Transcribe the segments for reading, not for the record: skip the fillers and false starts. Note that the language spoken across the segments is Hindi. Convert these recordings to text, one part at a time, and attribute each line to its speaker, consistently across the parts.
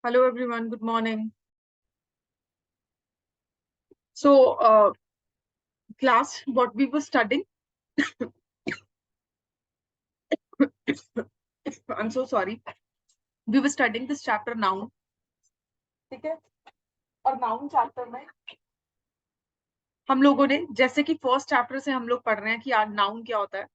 Speaker 1: Hello everyone, good morning. So, class, what we were studying, I'm so sorry. We were studying this chapter noun, ठीक है? और noun chapter में हम लोगों ने जैसे कि फर्स्ट चैप्टर से हम लोग पढ़ रहे हैं कि यार नाउन क्या होता है।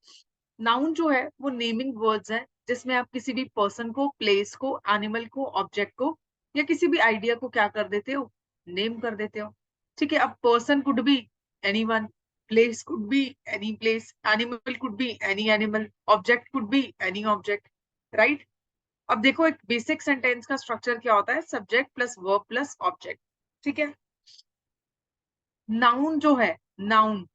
Speaker 1: नाउन जो है वो नेमिंग वर्ड्स है जिसमें आप किसी भी पर्सन को, प्लेस को, एनिमल को, ऑब्जेक्ट को या किसी भी आइडिया को क्या कर देते हो, नेम कर देते हो। ठीक है, अब person could be anyone, place could be any place, animal could be any animal, object could be any object, right. अब देखो एक बेसिक सेंटेंस का स्ट्रक्चर क्या होता है, subject plus verb plus object. ठीक है, नाउन जो है, नाउन,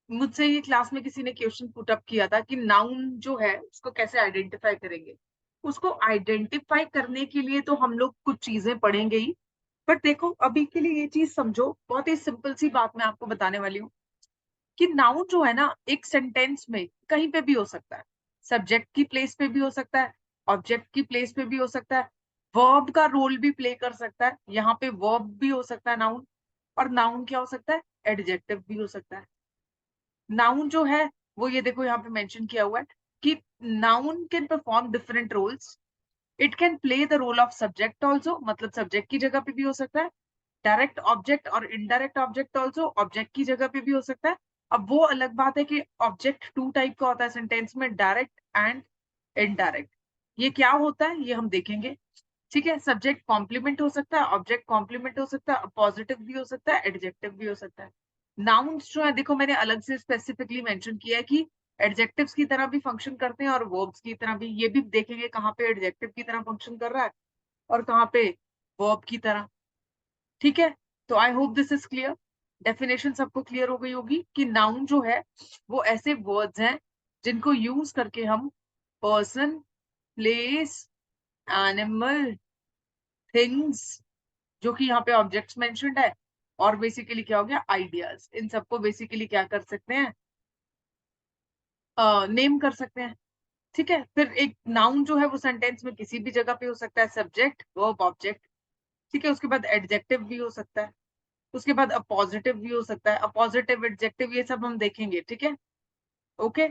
Speaker 1: मुझसे ये क्लास में किसी ने क्वेश्चन पुट अप किया था कि नाउन जो है उसको कैसे आइडेंटिफाई करेंगे। उसको आइडेंटिफाई करने के लिए तो हम लोग कुछ चीजें पढ़ेंगे ही, बट देखो अभी के लिए ये चीज समझो, बहुत ही सिंपल सी बात मैं आपको बताने वाली हूँ कि नाउन जो है ना एक सेंटेंस में कहीं पे भी हो सकता है। सब्जेक्ट की प्लेस पे भी हो सकता है, ऑब्जेक्ट की प्लेस पे भी हो सकता है, वर्ब का रोल भी प्ले कर सकता है, यहाँ पे वर्ब भी हो सकता है नाउन, और नाउन क्या हो सकता है, एडजेक्टिव भी हो सकता है। नाउन जो है वो ये देखो यहाँ पे मेंशन किया हुआ है कि noun can perform different roles. It can play the role of subject also, मतलब सब्जेक्ट की जगह पे भी हो सकता है, डायरेक्ट ऑब्जेक्ट और इनडायरेक्ट ऑब्जेक्ट ऑल्सो, ऑब्जेक्ट की जगह पे भी हो सकता है। अब वो अलग बात है कि ऑब्जेक्ट टू टाइप का होता है सेंटेंस में, डायरेक्ट एंड इनडायरेक्ट। ये क्या होता है ये हम देखेंगे। ठीक है, सब्जेक्ट कॉम्प्लीमेंट हो सकता है, ऑब्जेक्ट कॉम्प्लीमेंट हो सकता है, पॉजिटिव भी हो सकता है, एडजेक्टिव भी हो सकता है। नाउन्स जो है देखो मैंने अलग से स्पेसिफिकली मेंशन किया है कि एडजेक्टिव्स की तरह भी फंक्शन करते हैं और वर्ब्स की तरह भी। ये भी देखेंगे कहाँ पे एडजेक्टिव की तरह फंक्शन कर रहा है और कहाँ पे वर्ब की तरह। ठीक है, तो I hope this is clear. Definition सबको क्लियर हो गई होगी कि नाउन जो है वो ऐसे वर्ड्स हैं जिनको यूज करके हम पर्सन, प्लेस, एनिमल, थिंग्स, जो कि यहाँ पे ऑब्जेक्ट्स मेंशन्ड है, और बेसिकली क्या हो गया आइडियाज, इन सबको बेसिकली क्या कर सकते हैं, नेम कर सकते हैं। ठीक है, फिर एक नाउन जो है वो सेंटेंस में किसी भी जगह पे हो सकता है, सब्जेक्ट वर्ब ऑब्जेक्ट। ठीक है, उसके बाद एडजेक्टिव भी हो सकता है, उसके बाद अपोजिटिव भी हो सकता है, अपोजिटिव, एडजेक्टिव, ये सब हम देखेंगे। ठीक है, ओके,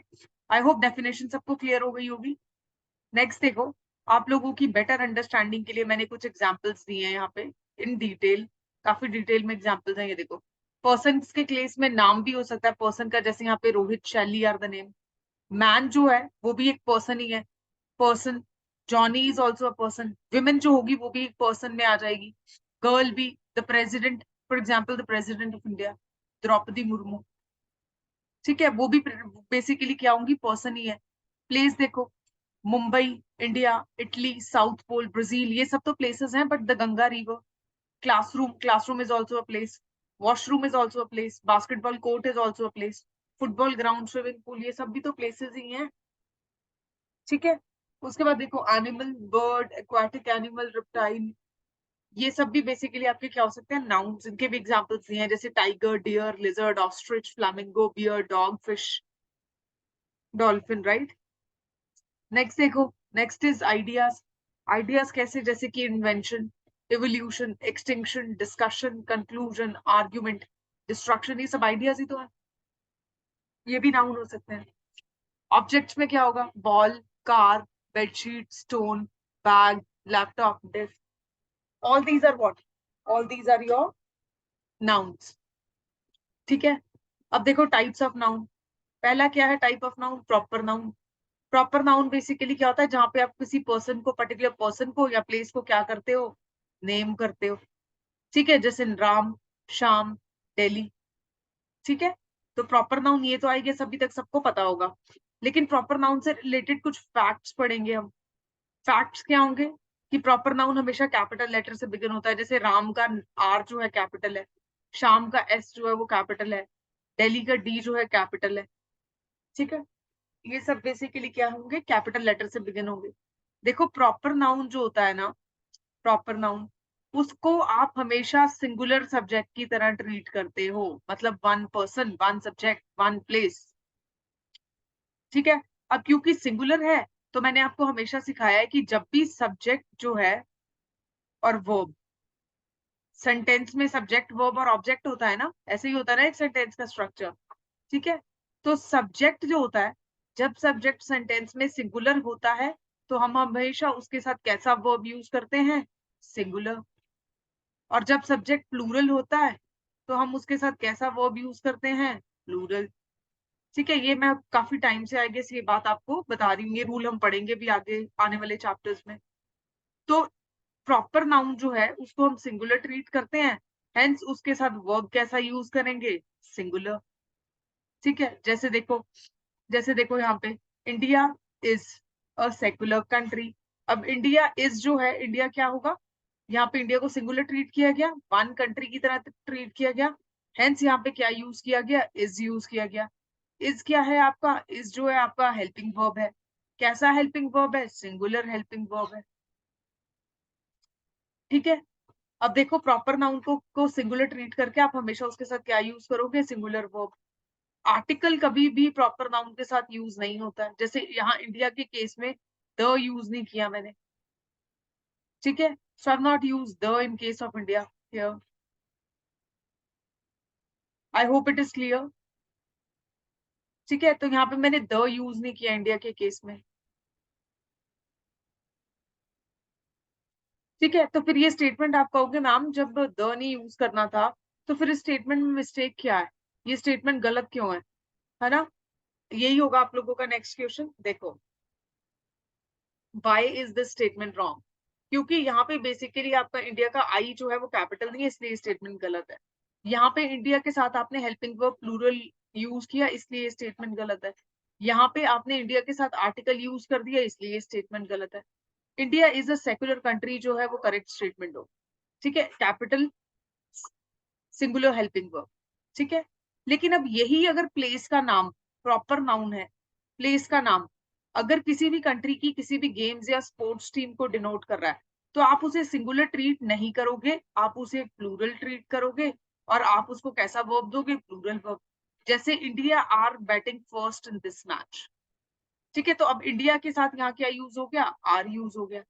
Speaker 1: आई होप डेफिनेशन सबको क्लियर हो गई होगी। नेक्स्ट देखो, आप लोगों की बेटर अंडरस्टैंडिंग के लिए मैंने कुछ एग्जांपल्स दिए हैं यहाँ पे इन डिटेल, काफी डिटेल में एग्जांपल्स हैं। ये देखो, पर्सन के केस में नाम भी हो सकता है पर्सन का, जैसे यहाँ पे रोहित, शैली आर द नेम। मैन जो है वो भी एक पर्सन ही है, person. Johnny is also a person. Women जो होगी वो भी एक पर्सन में आ जाएगी, गर्ल भी। The president, for example the president of India Droupadi Murmu, ठीक है, वो भी बेसिकली क्या होंगी, पर्सन ही है। प्लेस देखो, Mumbai, India, Italy, south pole, Brazil, ये सब तो प्लेसेस हैं, but the Ganga river. Classroom, classroom is also a place. Washroom is also a place. Basketball court is also a place. Football ground, swimming pool, ये सब भी तो प्लेसेस ही हैं। ठीक है, उसके बाद देखो animal, bird, aquatic animal, reptile, ये सब भी बेसिकली आपके क्या हो सकते हैं, नाउन्स। इनके भी एग्जांपल्स दिए हैं, जैसे tiger, deer, lizard, ostrich, flamingo, bear, dog, fish, dolphin, right. Next देखो, नेक्स्ट इज आइडियाज। आइडियाज कैसे, जैसे कि invention, evolution, extinction, discussion, conclusion, argument, destruction, ये सब आइडियाज ही तो है, ये भी नाउन हो सकते हैं। ऑब्जेक्ट्स में क्या होगा, ball, car, bedsheet, stone, bag, laptop, disc, all these are what, all these are your nouns. ठीक है, अब देखो टाइप्स ऑफ नाउन। पहला क्या है type of noun, proper noun. Proper noun basically क्या होता है, जहां पे आप किसी पर्सन को, पर्टिकुलर पर्सन को या प्लेस को क्या करते हो, नेम करते हो। ठीक है, जैसे राम, श्याम, दिल्ली। ठीक है, तो प्रॉपर नाउन ये तो आई गेस अभी तक सबको पता होगा, लेकिन प्रॉपर नाउन से रिलेटेड कुछ फैक्ट्स पढ़ेंगे हम। फैक्ट्स क्या होंगे कि प्रॉपर नाउन हमेशा कैपिटल लेटर से बिगिन होता है, जैसे राम का आर जो है कैपिटल है, श्याम का एस जो है वो कैपिटल है, दिल्ली का डी जो है कैपिटल है। ठीक है, ये सब बेसिकली क्या होंगे, कैपिटल लेटर से बिगिन होंगे। देखो प्रॉपर नाउन जो होता है ना, प्रॉपर नाउन, उसको आप हमेशा सिंगुलर सब्जेक्ट की तरह ट्रीट करते हो, मतलब one person, one subject, one place. ठीक है, अब क्योंकि सिंगुलर है तो मैंने आपको हमेशा सिखाया है कि जब भी सब्जेक्ट जो है और वर्ब। सेंटेंस में सब्जेक्ट वर्ब और ऑब्जेक्ट होता है ना, ऐसे ही होता है ना एक सेंटेंस का स्ट्रक्चर। ठीक है, तो सब्जेक्ट जो होता है, जब सब्जेक्ट सेंटेंस में सिंगुलर होता है तो हम हमेशा उसके साथ कैसा वर्ब यूज करते हैं, सिंगुलर। और जब सब्जेक्ट प्लूरल होता है तो हम उसके साथ कैसा वर्ब यूज करते हैं, प्लूरल। ठीक है, ये मैं काफी टाइम से आई गेस ये बात आपको बता रही हूँ, ये रूल हम पढ़ेंगे भी आगे आने वाले चैप्टर्स में। तो प्रॉपर नाउन जो है उसको हम सिंगुलर ट्रीट करते हैं, हेंस उसके साथ वर्ब कैसा यूज करेंगे, सिंगुलर। ठीक है, जैसे देखो यहाँ पे, India is a secular country. अब इंडिया इज जो है, इंडिया क्या होगा, यहाँ पे इंडिया को सिंगुलर ट्रीट किया गया, वन कंट्री की तरह ट्रीट किया गया, हेंस यहाँ पे क्या यूज किया गया, इज यूज किया गया। इज क्या है आपका, इज जो है आपका हेल्पिंग वर्ब है। कैसा हेल्पिंग वर्ब है, सिंगुलर हेल्पिंग वर्ब है। ठीक है, अब देखो प्रॉपर नाउन को सिंगुलर ट्रीट करके आप हमेशा उसके साथ क्या यूज करोगे, सिंगुलर वर्ब। आर्टिकल कभी भी प्रॉपर नाउन के साथ यूज नहीं होता है, जैसे यहाँ इंडिया के केस में द यूज नहीं किया मैंने। ठीक है, so I have not use the in case of India here. I hope it is clear. ठीक है, तो यहाँ पे मैंने द यूज नहीं किया इंडिया के केस में। ठीक है, तो फिर ये स्टेटमेंट आप कहोगे मैम जब द नहीं यूज करना था तो फिर इस स्टेटमेंट में मिस्टेक क्या है, ये स्टेटमेंट गलत क्यों है ना। यही होगा आप लोगों का नेक्स्ट क्वेश्चन। देखो, why is this statement wrong, क्योंकि यहाँ पे बेसिकली आपका इंडिया का आई जो है वो कैपिटल नहीं है, इसलिए स्टेटमेंट गलत है। यहाँ पे इंडिया के साथ आपने हेल्पिंग वर्ब प्लूरल यूज किया, इसलिए स्टेटमेंट गलत है। यहाँ पे आपने इंडिया के साथ आर्टिकल यूज कर दिया, इसलिए स्टेटमेंट गलत है। India is a secular country जो है वो करेक्ट स्टेटमेंट हो। ठीक है, कैपिटल सिंगुलर हेल्पिंग वर्ब। ठीक है, लेकिन अब यही अगर प्लेस का नाम प्रॉपर नाउन है, प्लेस का नाम अगर किसी भी कंट्री की किसी भी गेम्स या स्पोर्ट्स टीम को डिनोट कर रहा है तो आप उसे सिंगुलर ट्रीट नहीं करोगे, आप उसे प्लूरल ट्रीट करोगे। और आप उसको कैसा वर्ब दोगे, प्लूरल वर्ब। जैसे India are batting first in this match. ठीक है, तो अब इंडिया के साथ यहाँ क्या यूज हो गया, आर यूज हो गया।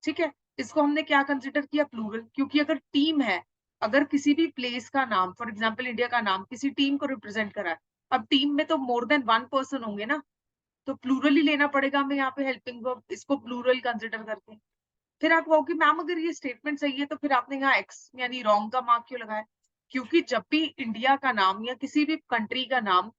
Speaker 1: ठीक है, इसको हमने क्या कंसिडर किया, प्लूरल, क्योंकि अगर टीम है, अगर किसी भी प्लेस का नाम, फॉर एग्जांपल इंडिया का नाम किसी टीम को रिप्रेजेंट करा है, अब टीम में तो मोर देन वन पर्सन होंगे ना, तो प्लूरल ही लेना पड़ेगा हमें यहाँ पे हेल्पिंग वर्ब, इसको प्लूरल कंसिडर करके। फिर आप कहोगे मैम अगर ये स्टेटमेंट सही है तो फिर आपने यहाँ एक्स यानी रॉन्ग का मार्क क्यों लगाया, क्योंकि जब भी इंडिया का नाम या किसी भी कंट्री का नाम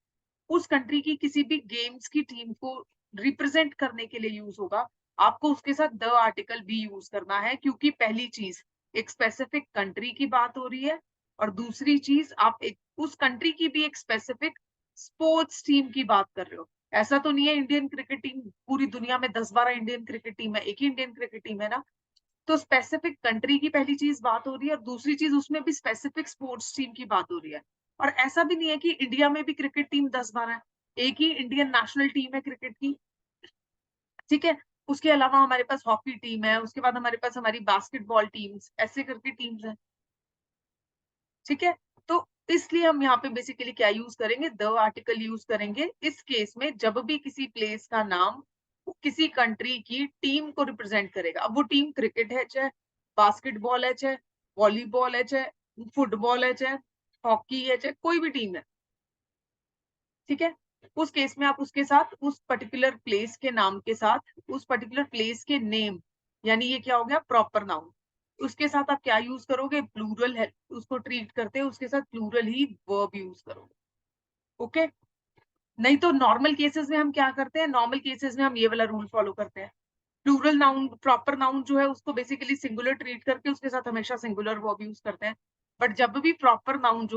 Speaker 1: उस कंट्री की किसी भी गेम्स की टीम को रिप्रेजेंट करने के लिए यूज होगा, आपको उसके साथ द आर्टिकल भी यूज करना है, क्योंकि पहली चीज एक स्पेसिफिक कंट्री की बात हो रही है, और दूसरी चीज आप एक उस कंट्री की भी एक स्पेसिफिक स्पोर्ट्स टीम की बात कर रहे हो। ऐसा तो नहीं है इंडियन क्रिकेट टीम पूरी दुनिया में 10-12 इंडियन क्रिकेट टीम है, एक ही इंडियन क्रिकेट टीम है ना। तो स्पेसिफिक कंट्री की पहली चीज बात हो रही है, और दूसरी चीज उसमें भी स्पेसिफिक स्पोर्ट्स टीम की बात हो रही है। और ऐसा भी नहीं है कि इंडिया में भी क्रिकेट टीम 10-12 है, एक ही इंडियन नेशनल टीम है क्रिकेट की। ठीक है, उसके अलावा हमारे पास हॉकी टीम है, उसके बाद हमारे पास हमारी बास्केटबॉल टीम्स, ऐसे करके टीम्स हैं। ठीक है, तो इसलिए हम यहाँ पे बेसिकली क्या यूज करेंगे, द आर्टिकल यूज करेंगे इस केस में जब भी किसी प्लेस का नाम किसी कंट्री की टीम को रिप्रेजेंट करेगा। अब वो टीम क्रिकेट है चाहे बास्केटबॉल है चाहे वॉलीबॉल है चाहे फुटबॉल है चाहे हॉकी है चाहे कोई भी टीम है। ठीक है, उस केस में आप उसके साथ उस पर्टिकुलर प्लेस के नाम के साथ उस पर्टिकुलर प्लेस के नेम, यानी ये क्या हो गया, प्रॉपर नाउन, उसके साथ आप क्या यूज करोगे, प्लूरल है उसको ट्रीट करते हैं, उसके साथ प्लूरल ही वर्ब यूज करोगे। ओके, नहीं तो नॉर्मल केसेस में हम क्या करते हैं, नॉर्मल केसेस में हम ये वाला रूल फॉलो करते हैं, प्लूरल नाउन प्रॉपर नाउन जो है उसको बेसिकली सिंगुलर ट्रीट करके उसके साथ हमेशा सिंगुलर वर्ब यूज करते हैं। बट जब भी प्रॉपर नाउन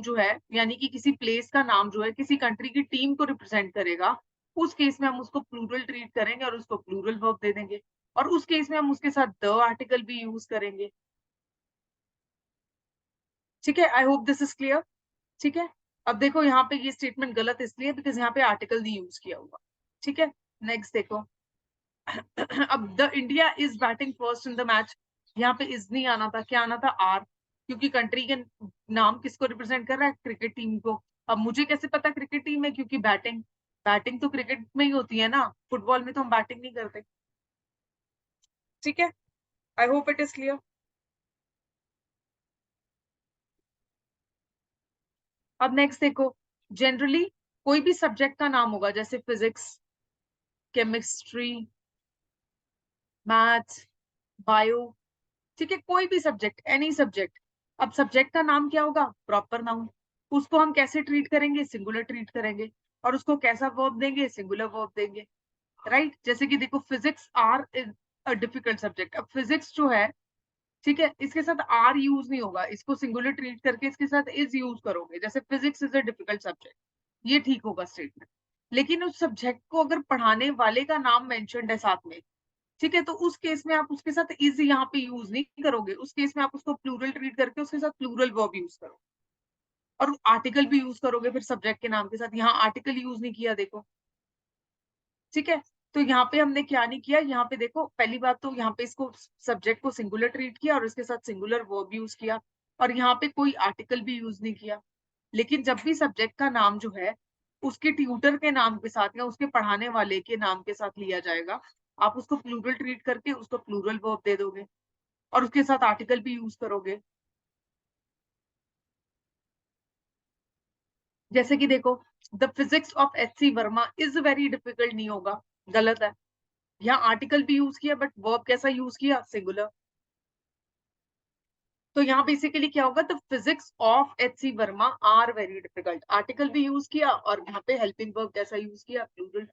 Speaker 1: जो है यानी कि किसी प्लेस का नाम जो है किसी कंट्री की टीम को रिप्रेजेंट करेगा, उस केस में हम उसको प्लूरल ट्रीट करेंगे और उसको प्लूरल वर्ब दे देंगे, और उस केस में हम उसके साथ द आर्टिकल भी यूज करेंगे। ठीक है, I hope this is clear. ठीक है, अब देखो यहाँ पे ये स्टेटमेंट गलत इसलिए बिकॉज यहाँ पे आर्टिकल दी यूज किया हुआ। ठीक है, नेक्स्ट देखो। अब the India is batting first in the match, यहाँ पे इज नहीं आना था, क्या आना था, आर, क्योंकि कंट्री के नाम किसको रिप्रेजेंट कर रहा है, क्रिकेट टीम को। अब मुझे कैसे पता क्रिकेट टीम है, क्योंकि बैटिंग बैटिंग तो क्रिकेट में ही होती है ना, फुटबॉल में तो हम बैटिंग नहीं करते। ठीक है, I hope it is clear. अब नेक्स्ट देखो, जनरली कोई भी सब्जेक्ट का नाम होगा, जैसे फिजिक्स, केमिस्ट्री, मैथ्स, बायो, ठीक है, कोई भी सब्जेक्ट, एनी सब्जेक्ट। अब सब्जेक्ट का नाम क्या होगा? Proper noun. उसको हम कैसे ट्रीट करेंगे? सिंगुलर ट्रीट करेंगे। और उसको कैसा वर्ब देंगे? सिंगुलर वर्ब देंगे, राइट। जैसे कि देखो, physics are is a difficult subject. अब फिजिक्स जो है, ठीक है, इसके साथ आर यूज नहीं होगा, इसको सिंगुलर ट्रीट करके इसके साथ इज यूज करोगे, जैसे physics is a difficult subject, ये ठीक होगा स्टेटमेंट। लेकिन उस सब्जेक्ट को अगर पढ़ाने वाले का नाम मेंशन्ड है साथ में, ठीक है, तो उस केस में आप उसके साथ इज यहाँ पे यूज नहीं करोगे, उस केस में आप उसको प्लूरल ट्रीट करके उसके साथ प्लूरल वर्ब यूज करो। और आर्टिकल भी यूज करोगे फिर सब्जेक्ट के नाम के साथ, यहाँ आर्टिकल यूज नहीं किया देखो, ठीक है। तो यहाँ पे हमने क्या नहीं किया, यहाँ पे देखो, पहली बात तो यहाँ पे इसको सब्जेक्ट को सिंगुलर ट्रीट किया और उसके साथ सिंगुलर वर्ब यूज किया, और यहाँ पे कोई आर्टिकल भी यूज नहीं किया। लेकिन जब भी सब्जेक्ट का नाम जो है उसके ट्यूटर के नाम के साथ या उसके पढ़ाने वाले के नाम के साथ लिया जाएगा, आप उसको प्लूरल ट्रीट करके उसको प्लूरल वर्ब दे दोगे और उसके साथ आर्टिकल भी यूज करोगे। जैसे कि देखो, the physics of H C Verma is very difficult नहीं होगा, गलत है। यहाँ आर्टिकल भी यूज किया बट वर्ब कैसा यूज किया? सिंगुलर। तो यहाँ बेसिकली क्या होगा? The physics of H C Verma are very difficult, article भी यूज किया और यहाँ पे हेल्पिंग वर्ब कैसा यूज किया? प्लूरल।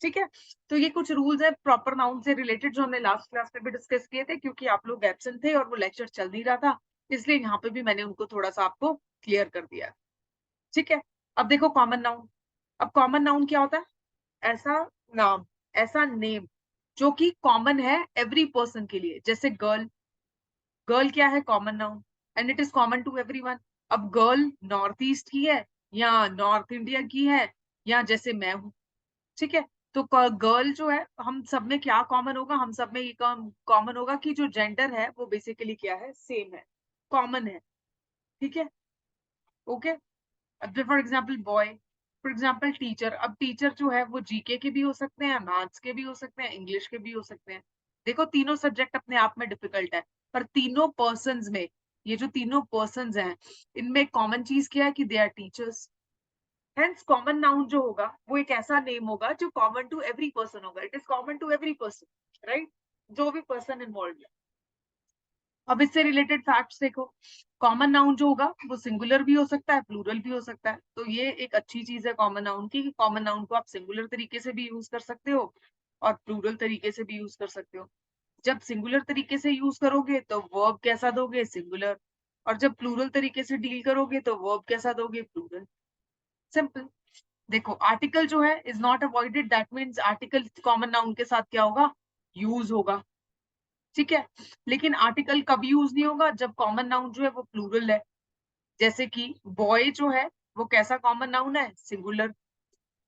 Speaker 1: ठीक है। तो ये कुछ रूल्स है प्रॉपर नाउन से रिलेटेड जो हमने लास्ट क्लास में भी डिस्कस किए थे, क्योंकि आप लोग एब्सेंट थे और वो लेक्चर चल नहीं रहा था, इसलिए यहाँ पे भी मैंने उनको थोड़ा सा आपको क्लियर कर दिया। ठीक है। अब देखो कॉमन नाउन। अब कॉमन नाउन क्या होता है? ऐसा नाम, ऐसा नेम जो कि कॉमन है एवरी पर्सन के लिए। जैसे गर्ल, गर्ल क्या है? Common noun, and it is common to everyone. अब गर्ल नॉर्थ ईस्ट की है या नॉर्थ इंडिया की है या जैसे मैं हूँ, ठीक है। तो गर्ल जो है, हम सब में क्या कॉमन होगा? हम सब में ये कॉमन होगा कि जो जेंडर है वो बेसिकली क्या है? सेम है, कॉमन है, ठीक है, ओके। अब for example boy, for example teacher. अब टीचर जो है वो जीके के भी हो सकते हैं, मैथ्स के भी हो सकते हैं, इंग्लिश के भी हो सकते हैं। देखो तीनों सब्जेक्ट अपने आप में डिफिकल्ट है, पर तीनों पर्सन में, ये जो तीनों पर्सन हैं, इनमें कॉमन चीज क्या है? कि they are teachers. Hence common noun जो होगा वो एक ऐसा नेम होगा जो कॉमन टू एवरी पर्सन होगा, it is common to every person, right, जो भी पर्सन इन्वॉल्व है। अब इससे रिलेटेड फैक्ट्स देखो, कॉमन नाउन जो होगा वो सिंगुलर भी हो सकता है, प्लूरल भी हो सकता है। तो ये एक अच्छी चीज है कॉमन नाउन की, कॉमन नाउन को आप सिंगुलर तरीके से भी यूज कर सकते हो और प्लूरल तरीके से भी यूज कर सकते हो। जब सिंगुलर तरीके से यूज करोगे तो वर्ब कैसा दोगे? सिंगुलर। और जब प्लूरल तरीके से डील करोगे तो वर्ब कैसा दोगे? प्लूरल। सिंपल। देखो आर्टिकल जो है is not avoided, that means article common noun के साथ क्या होगा? यूज होगा, ठीक है। लेकिन आर्टिकल कब यूज नहीं होगा? जब कॉमन नाउन जो है वो प्लूरल है। जैसे कि बॉय जो है वो कैसा कॉमन नाउन है? सिंगुलर।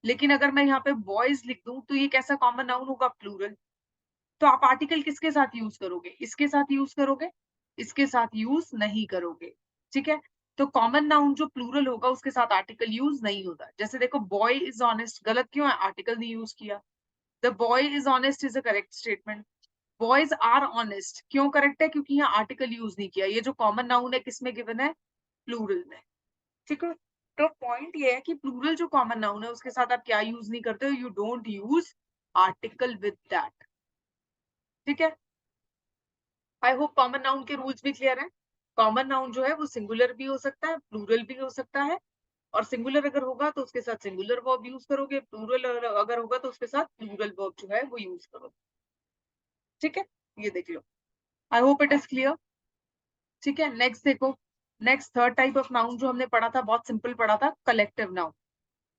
Speaker 1: लेकिन अगर मैं यहाँ पे बॉयज लिख दूं तो ये कैसा कॉमन नाउन होगा? प्लूरल। तो आप आर्टिकल किसके साथ यूज करोगे? इसके साथ यूज करोगे, इसके साथ यूज नहीं करोगे, ठीक है। तो कॉमन नाउन जो प्लूरल होगा उसके साथ आर्टिकल यूज नहीं होता। जैसे देखो, बॉय इज ऑनेस्ट, गलत क्यों है? आर्टिकल नहीं यूज किया। The boy is honest is a correct statement. Boys are honest क्यों करेक्ट है? क्योंकि यहाँ आर्टिकल यूज नहीं किया। ये जो कॉमन नाउन है किसमें गिवन है? प्लूरल में, ठीक है। तो पॉइंट ये है कि प्लूरल जो कॉमन नाउन है उसके साथ आप क्या यूज नहीं करते हो? You don't use article with that, ठीक है। आई होप कॉमन नाउन के रूल्स भी क्लियर हैं। कॉमन नाउन जो है वो सिंगुलर भी हो सकता है, प्लूरल भी हो सकता है। और सिंगुलर अगर होगा तो उसके साथ सिंगुलर वर्ब यूज करोगे, प्लूरल अगर होगा तो उसके साथ प्लूरल वर्ब जो है वो यूज करोगे, ठीक है। ये देख लो, I hope it is clear, ठीक है। नेक्स्ट देखो, next third type of noun जो हमने पढ़ा था, बहुत सिंपल पढ़ा था, collective noun.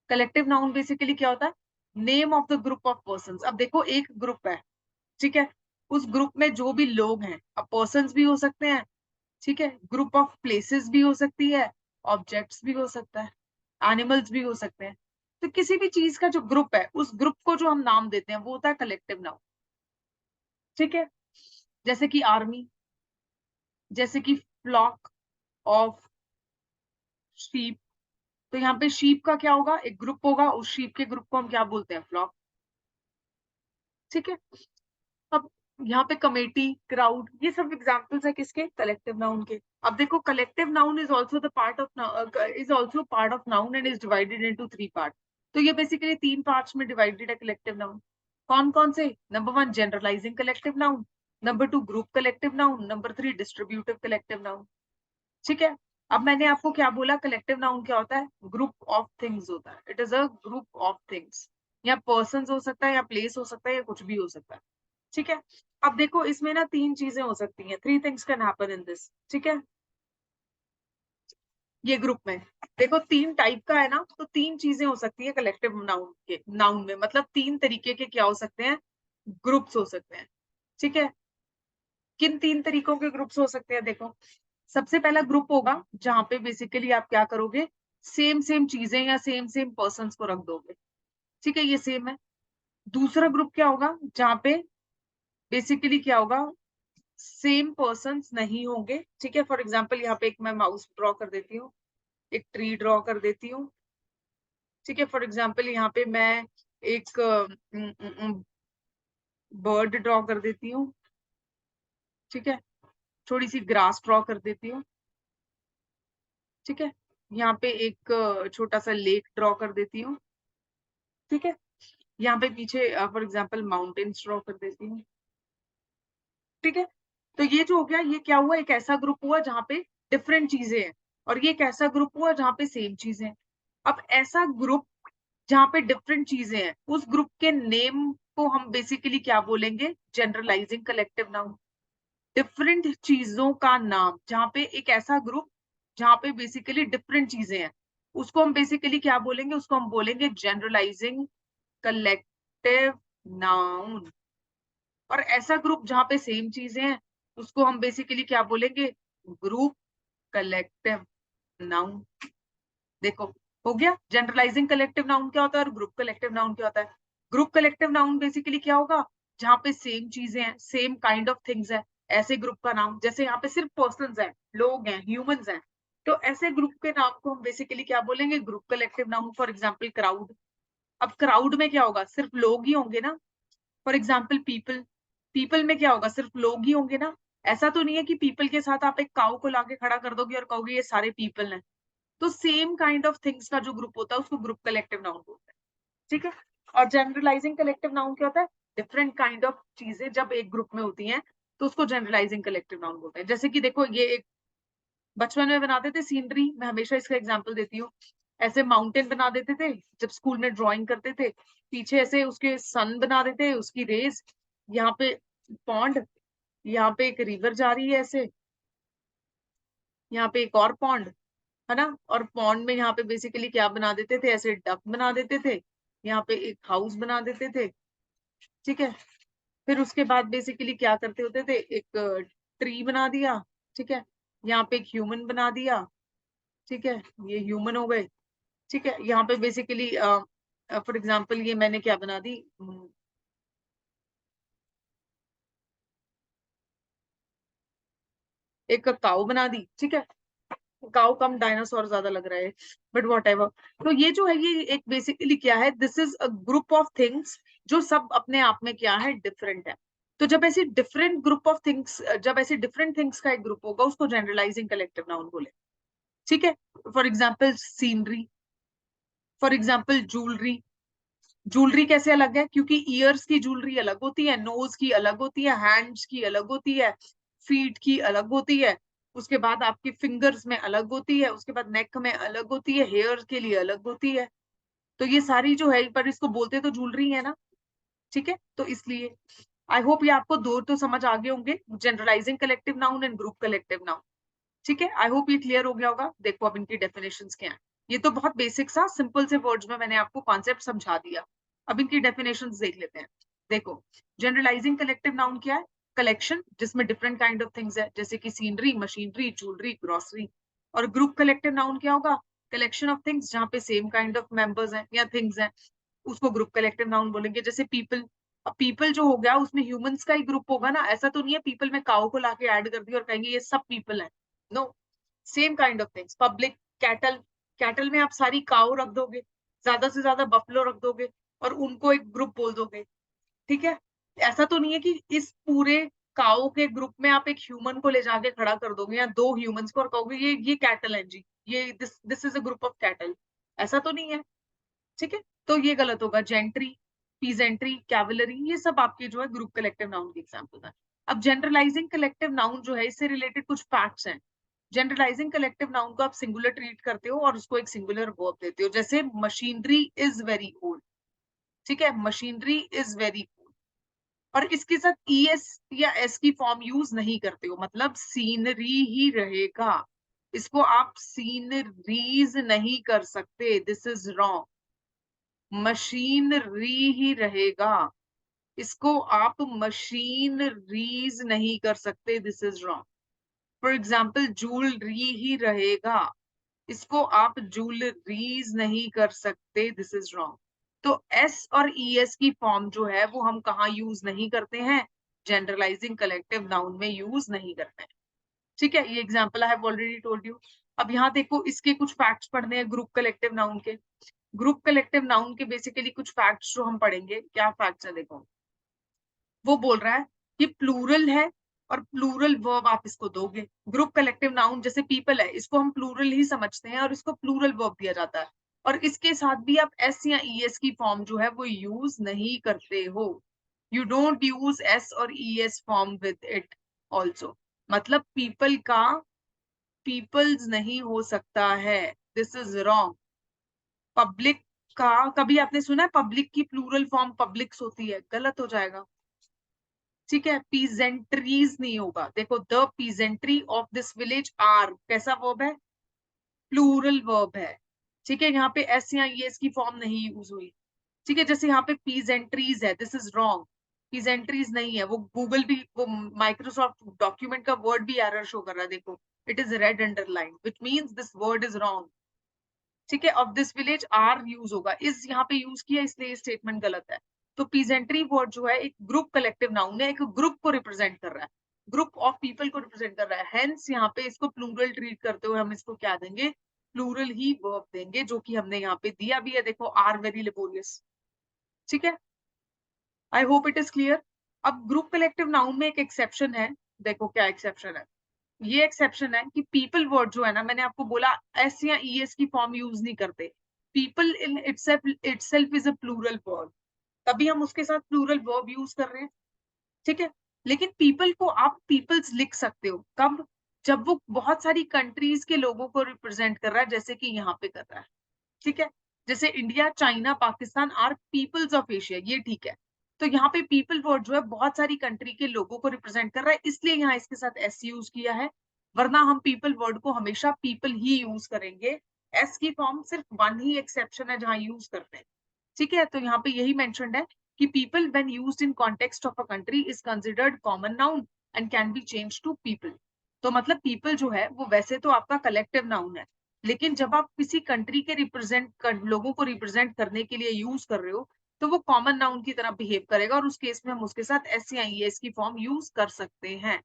Speaker 1: Collective noun basically क्या होता है? Name of the group of person. अब देखो एक ग्रुप है, ठीक है, उस ग्रुप में जो भी लोग हैं, अब पर्सन भी हो सकते हैं, ठीक है, ग्रुप ऑफ प्लेसेस भी हो सकती है, ऑब्जेक्ट्स भी हो सकता है, एनिमल्स भी हो सकते हैं। तो किसी भी चीज का जो ग्रुप है, उस ग्रुप को जो हम नाम देते हैं वो होता है कलेक्टिव नाउन, ठीक है। जैसे कि आर्मी, जैसे कि फ्लॉक ऑफ शीप। तो यहाँ पे शीप का क्या होगा? एक ग्रुप होगा, उस शीप के ग्रुप को हम क्या बोलते हैं? फ्लॉक, ठीक है। अब यहाँ पे कमेटी, क्राउड, ये सब एग्जांपल्स है किसके? कलेक्टिव नाउन के। अब देखो collective noun is also the part of noun and is divided into 3 part. तो ये बेसिकली 3 पार्ट्स में डिवाइडेड है कलेक्टिव नाउन। कौन कौन से? Number 1 generalising collective noun, number 2 group collective noun, number 3 distributive collective noun. ठीक है। अब मैंने आपको क्या बोला? कलेक्टिव नाउन क्या होता है? ग्रुप ऑफ थिंग्स होता है। It is a group of things. या पर्सन हो सकता है, या प्लेस हो सकता है, या कुछ भी हो सकता है। ठीक है। अब देखो इसमें ना 3 चीजें हो सकती हैं, 3 things can happen in this. ठीक है, ये ग्रुप में देखो 3 टाइप का है ना, तो 3 चीजें हो सकती है कलेक्टिव नाउन में, मतलब 3 तरीके के क्या हो सकते हैं? ग्रुप्स हो सकते हैं। ठीक है। किन 3 तरीकों के ग्रुप्स हो सकते हैं? देखो सबसे पहला ग्रुप होगा जहां पे बेसिकली आप क्या करोगे? सेम सेम चीजें या सेम सेम पर्सन को रख दोगे। ठीक है, ये सेम है। दूसरा ग्रुप क्या होगा? जहां पे बेसिकली क्या होगा? सेम पर्सन्स नहीं होंगे। ठीक है, फॉर एग्जाम्पल यहाँ पे एक मैं माउस ड्रॉ कर देती हूँ, एक ट्री ड्रॉ कर देती हूँ। ठीक है, फॉर एग्जाम्पल यहाँ पे मैं एक बर्ड ड्रॉ कर देती हूँ। ठीक है, थोड़ी सी ग्रास ड्रॉ कर देती हूँ। ठीक है, यहाँ पे एक छोटा सा लेक ड्रॉ कर देती हूँ। ठीक है, यहाँ पे पीछे फॉर एग्जाम्पल माउंटेन्स ड्रॉ कर देती हूँ। ठीक है, तो ये जो हो गया, ये क्या हुआ? एक ऐसा ग्रुप हुआ जहाँ पे डिफरेंट चीजें हैं, और ये एक ऐसा ग्रुप हुआ जहाँ पे सेम चीजें हैं। अब ऐसा ग्रुप जहाँ पे डिफरेंट चीजें हैं, उस ग्रुप के नेम को हम बेसिकली क्या बोलेंगे? Generalising collective noun. डिफरेंट चीजों का नाम, जहाँ पे एक ऐसा ग्रुप जहाँ पे बेसिकली डिफरेंट चीजें हैं, उसको हम बेसिकली क्या बोलेंगे? उसको हम बोलेंगे जनरलाइजिंग कलेक्टिव नाउन। और ऐसा ग्रुप जहाँ पे सेम चीजें हैं, उसको हम बेसिकली क्या बोलेंगे? Group collective noun. देखो हो गया, जनरलाइजिंग कलेक्टिव नाउन क्या होता है और ग्रुप कलेक्टिव नाउन क्या होता है। ग्रुप कलेक्टिव नाउन बेसिकली क्या होगा? जहाँ पे सेम चीजें हैं, सेम काइंड ऑफ थिंग्स है, ऐसे ग्रुप का नाम। जैसे यहाँ पे सिर्फ पर्सन्स हैं, लोग हैं, ह्यूमंस हैं, तो ऐसे ग्रुप के नाम को हम बेसिकली क्या बोलेंगे? Group collective noun. For example crowd. अब क्राउड में क्या होगा? सिर्फ लोग ही होंगे ना। फॉर एग्जाम्पल पीपल, पीपल में क्या होगा? सिर्फ लोग ही होंगे ना। ऐसा तो नहीं है कि पीपल के साथ आप एक काऊ को लाके खड़ा कर दोगे और कहोगे ये सारे पीपल हैं। तो सेम काइंड ऑफ थिंग्स का जो ग्रुप होता है उसको ग्रुप कलेक्टिव नाउन बोलते हैं। ठीक है, और जनरलाइजिंग कलेक्टिव नाउन क्या होता है? डिफरेंट काइंड ऑफ चीजें जब एक ग्रुप में होती हैं तो उसको जनरलाइजिंग कलेक्टिव नाउन बोलते हैं। जैसे कि देखो ये एक बचपन में बनाते थे सीनरी, मैं हमेशा इसका एग्जाम्पल देती हूँ। ऐसे माउंटेन बना देते थे जब स्कूल में ड्राइंग करते थे, पीछे ऐसे उसके सन बना देते, उसकी रेज, यहाँ पे पॉन्ड, यहाँ पे एक रिवर जा रही है ऐसे, यहाँ पे एक और पॉन्ड है ना, और पॉन्ड में यहाँ पे बेसिकली क्या बना देते थे? ऐसे डक बना देते थे, यहाँ पे एक हाउस बना देते थे। ठीक है, फिर उसके बाद बेसिकली क्या करते होते थे? एक ट्री बना दिया। ठीक है, यहाँ पे एक ह्यूमन बना दिया। ठीक है, ये ह्यूमन हो गए। ठीक है, यहाँ पे बेसिकली फॉर एग्जाम्पल ये मैंने क्या बना दी? एक काऊ बना दी। ठीक है, काऊ कम डायनासोर ज्यादा लग रहा है, बट वॉट एवर। तो ये जो है ये एक बेसिकली क्या है? This is a group of things जो सब अपने आप में क्या है? डिफरेंट है। तो जब ऐसी डिफरेंट ग्रुप ऑफ थिंग्स, जब ऐसी डिफरेंट थिंग्स का एक ग्रुप होगा उसको जनरलाइजिंग कलेक्टिव नाउन बोले। ठीक है, for example scenery, for example jewellery. Jewellery कैसे अलग है? क्योंकि ईयर्स की ज्वेलरी अलग होती है, नोज की अलग होती है, हैंड्स की अलग होती है, फीट की अलग होती है, उसके बाद आपकी फिंगर्स में अलग होती है, उसके बाद नेक में अलग होती है, हेयर के लिए अलग होती है। तो ये सारी जो है, पर इसको बोलते तो ज्वेलरी है ना। ठीक है, तो इसलिए आई होप ये आपको दो तो समझ आ गए होंगे, generalising collective noun and group collective noun. ठीक है, आई होप ये क्लियर हो गया होगा। देखो अब इनकी डेफिनेशंस क्या है। ये तो बहुत बेसिक सा सिंपल से वर्ड्स में मैंने आपको कॉन्सेप्ट समझा दिया। अब इनकी डेफिनेशंस देख लेते हैं। देखो जनरलाइजिंग कलेक्टिव नाउन क्या है? कलेक्शन जिसमें डिफरेंट काइंड ऑफ थिंग्स है, जैसे कि सीनरी, मशीनरी, ज्वेलरी, ग्रोसरी। और ग्रुप कलेक्टिव नाउन क्या होगा? कलेक्शन ऑफ थिंग्स जहाँ पे सेम काइंड ऑफ मेंबर्स हैं या थिंग्स हैं, उसको ग्रुप कलेक्टिव नाउन बोलेंगे। जैसे पीपल, अब पीपल जो हो गया उसमें ह्यूमंस का ही ग्रुप होगा ना। ऐसा तो नहीं है पीपल में काऊ को लाके ऐड कर दिया और कहेंगे ये सब पीपल है। No, same kind of things. Public, cattle, cattle में आप सारी काऊ रख दोगे, ज्यादा से ज्यादा बफलो रख दोगे और उनको एक ग्रुप बोल दोगे। ठीक है, ऐसा तो नहीं है कि इस पूरे काऊ के ग्रुप में आप एक ह्यूमन को ले जाके खड़ा कर दोगे या 2 ह्यूमन्स को और कहोगे ये कैटल है जी, ये this is a group of cattle, ऐसा तो नहीं है, ठीक है? तो ये गलत होगा। जेंट्री, पीजेंट्री, कैवलरी, ये सब आपके जो है ग्रुप कलेक्टिव नाउन के एग्जांपल है। अब जनरलाइजिंग कलेक्टिव नाउन जो है, इससे रिलेटेड कुछ फैक्ट्स हैं। जनरलाइजिंग कलेक्टिव नाउन को आप सिंगुलर ट्रीट करते हो और उसको एक सिंगुलर वर्ब देते हो, जैसे मशीनरी इज वेरी ओल्ड, ठीक है? Machinery is very old. और इसके साथ ईएस या एस की फॉर्म यूज नहीं करते हो, मतलब सीनरी ही रहेगा। इसको आप सीनरीज नहीं कर सकते, दिस इज रॉन्ग। मशीनरी ही रहेगा, इसको आप मशीनरीज नहीं कर सकते, this is wrong. For example jewellery ही रहेगा, इसको आप ज्वेलरीज नहीं कर सकते, दिस इज रॉन्ग। तो एस और ईएस की फॉर्म जो है वो हम कहाँ यूज नहीं करते हैं? जनरलाइजिंग कलेक्टिव नाउन में यूज नहीं करते हैं, ठीक है? ये example I have already told you. अब यहाँ देखो, इसके कुछ फैक्ट्स पढ़ने हैं ग्रुप कलेक्टिव नाउन के। ग्रुप कलेक्टिव नाउन के बेसिकली कुछ फैक्ट्स जो हम पढ़ेंगे, क्या फैक्ट्स है देखो। वो बोल रहा है कि प्लूरल है और प्लूरल वर्ब आप इसको दोगे। ग्रुप कलेक्टिव नाउन जैसे पीपल है, इसको हम प्लूरल ही समझते हैं और इसको प्लूरल वर्ब दिया जाता है, और इसके साथ भी आप एस या ईएस की फॉर्म जो है वो यूज नहीं करते हो। यू डोंट यूज एस और ES form with it also, मतलब पीपल का पीपल्स नहीं हो सकता है, दिस इज रॉन्ग। पब्लिक का कभी आपने सुना है पब्लिक की प्लूरल फॉर्म पब्लिक्स होती है? गलत हो जाएगा, ठीक है? पीजेंट्रीज नहीं होगा। देखो, the peasantry of this village are कैसा वर्ब है? प्लूरल वर्ब है, ठीक है? यहाँ पे एस या ईएस की फॉर्म नहीं यूज हुई, ठीक है? जैसे यहाँ पे पीजेंट्रीज है, दिस इज रॉन्ग। पीजेंट्रीज नहीं है, वो गूगल भी, वो माइक्रोसॉफ्ट डॉक्यूमेंट का वर्ड भी एरर शो कर रहा है, देखो it is red underline, which means this word is wrong, ठीक है? Of this village are use होगा, इस यहाँ पे यूज किया, इसलिए स्टेटमेंट गलत है। तो पीजेंट्री वर्ड जो है एक ग्रुप कलेक्टिव नाउन है, एक ग्रुप को रिप्रेजेंट कर रहा है, ग्रुप ऑफ पीपल को रिप्रेजेंट कर रहा है, हेंस यहाँ पे इसको प्लूरल ट्रीट करते हुए हम इसको क्या देंगे? प्लूरल ही वर्ब देंगे, जो कि हमने यहाँ पे दिया भी है, देखो आर वेरी लेबोरियस, ठीक है? I hope it is clear. अब ग्रुप कलेक्टिव नाउन में एक एक्सेप्शन है, देखो क्या एक्सेप्शन है। ये एक्सेप्शन है कि पीपल वर्ड जो है ना, मैंने आपको बोला एस या ईएस की फॉर्म यूज नहीं करते। People in itself is a plural word, तभी हम उसके साथ प्लूरल वर्ब यूज कर रहे हैं, ठीक है? लेकिन पीपल को आप पीपल्स लिख सकते हो कब? जब वो बहुत सारी कंट्रीज के लोगों को रिप्रेजेंट कर रहा है, जैसे कि यहाँ पे कर रहा है, ठीक है? जैसे India, China, Pakistan are peoples of Asia, ये ठीक है। तो यहाँ पे पीपल वर्ड जो है बहुत सारी कंट्री के लोगों को रिप्रेजेंट कर रहा है, इसलिए यहाँ इसके साथ एस यूज किया है, वरना हम पीपल वर्ड को हमेशा पीपल ही यूज करेंगे। एस की फॉर्म सिर्फ वन ही एक्सेप्शन है जहां यूज करते हैं, ठीक है? तो यहाँ पे यही मेंशन्ड है कि people when used in context of a country is considered common noun and can be change to people. तो मतलब पीपल जो है वो वैसे तो आपका कलेक्टिव नाउन है, लेकिन जब आप किसी कंट्री के लोगों को रिप्रेजेंट करने के लिए यूज कर रहे हो, तो वो कॉमन नाउन की तरह बिहेव करेगा, और उस केस में हम उसके साथ एस या ईएस की फॉर्म यूज कर सकते हैं।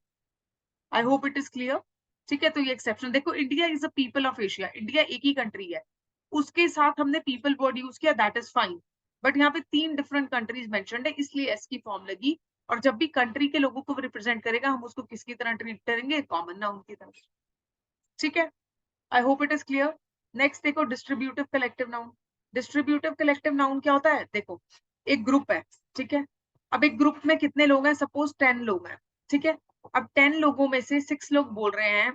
Speaker 1: आई होप इट इज क्लियर, ठीक है? तो ये एक्सेप्शन देखो, India is a people of Asia, India एक ही कंट्री है, उसके साथ हमने पीपल वर्ड यूज किया, दैट इज फाइन। बट यहाँ पे 3 डिफरेंट कंट्रीज मेंशन्ड है, इसलिए एस की फॉर्म लगी, और जब भी कंट्री के लोगों को रिप्रेजेंट करेगा हम उसको किसकी तरह ट्रीट करेंगे? कॉमन नाउन की तरह, ठीक है? I hope it is clear. Next देखो, distributive collective noun. Distributive collective noun क्या होता है? देखो, एक ग्रुप है, ठीक है? अब एक ग्रुप में कितने लोग हैं? सपोज 10 लोग हैं, ठीक है? अब 10 लोगों में से 6 लोग बोल रहे हैं,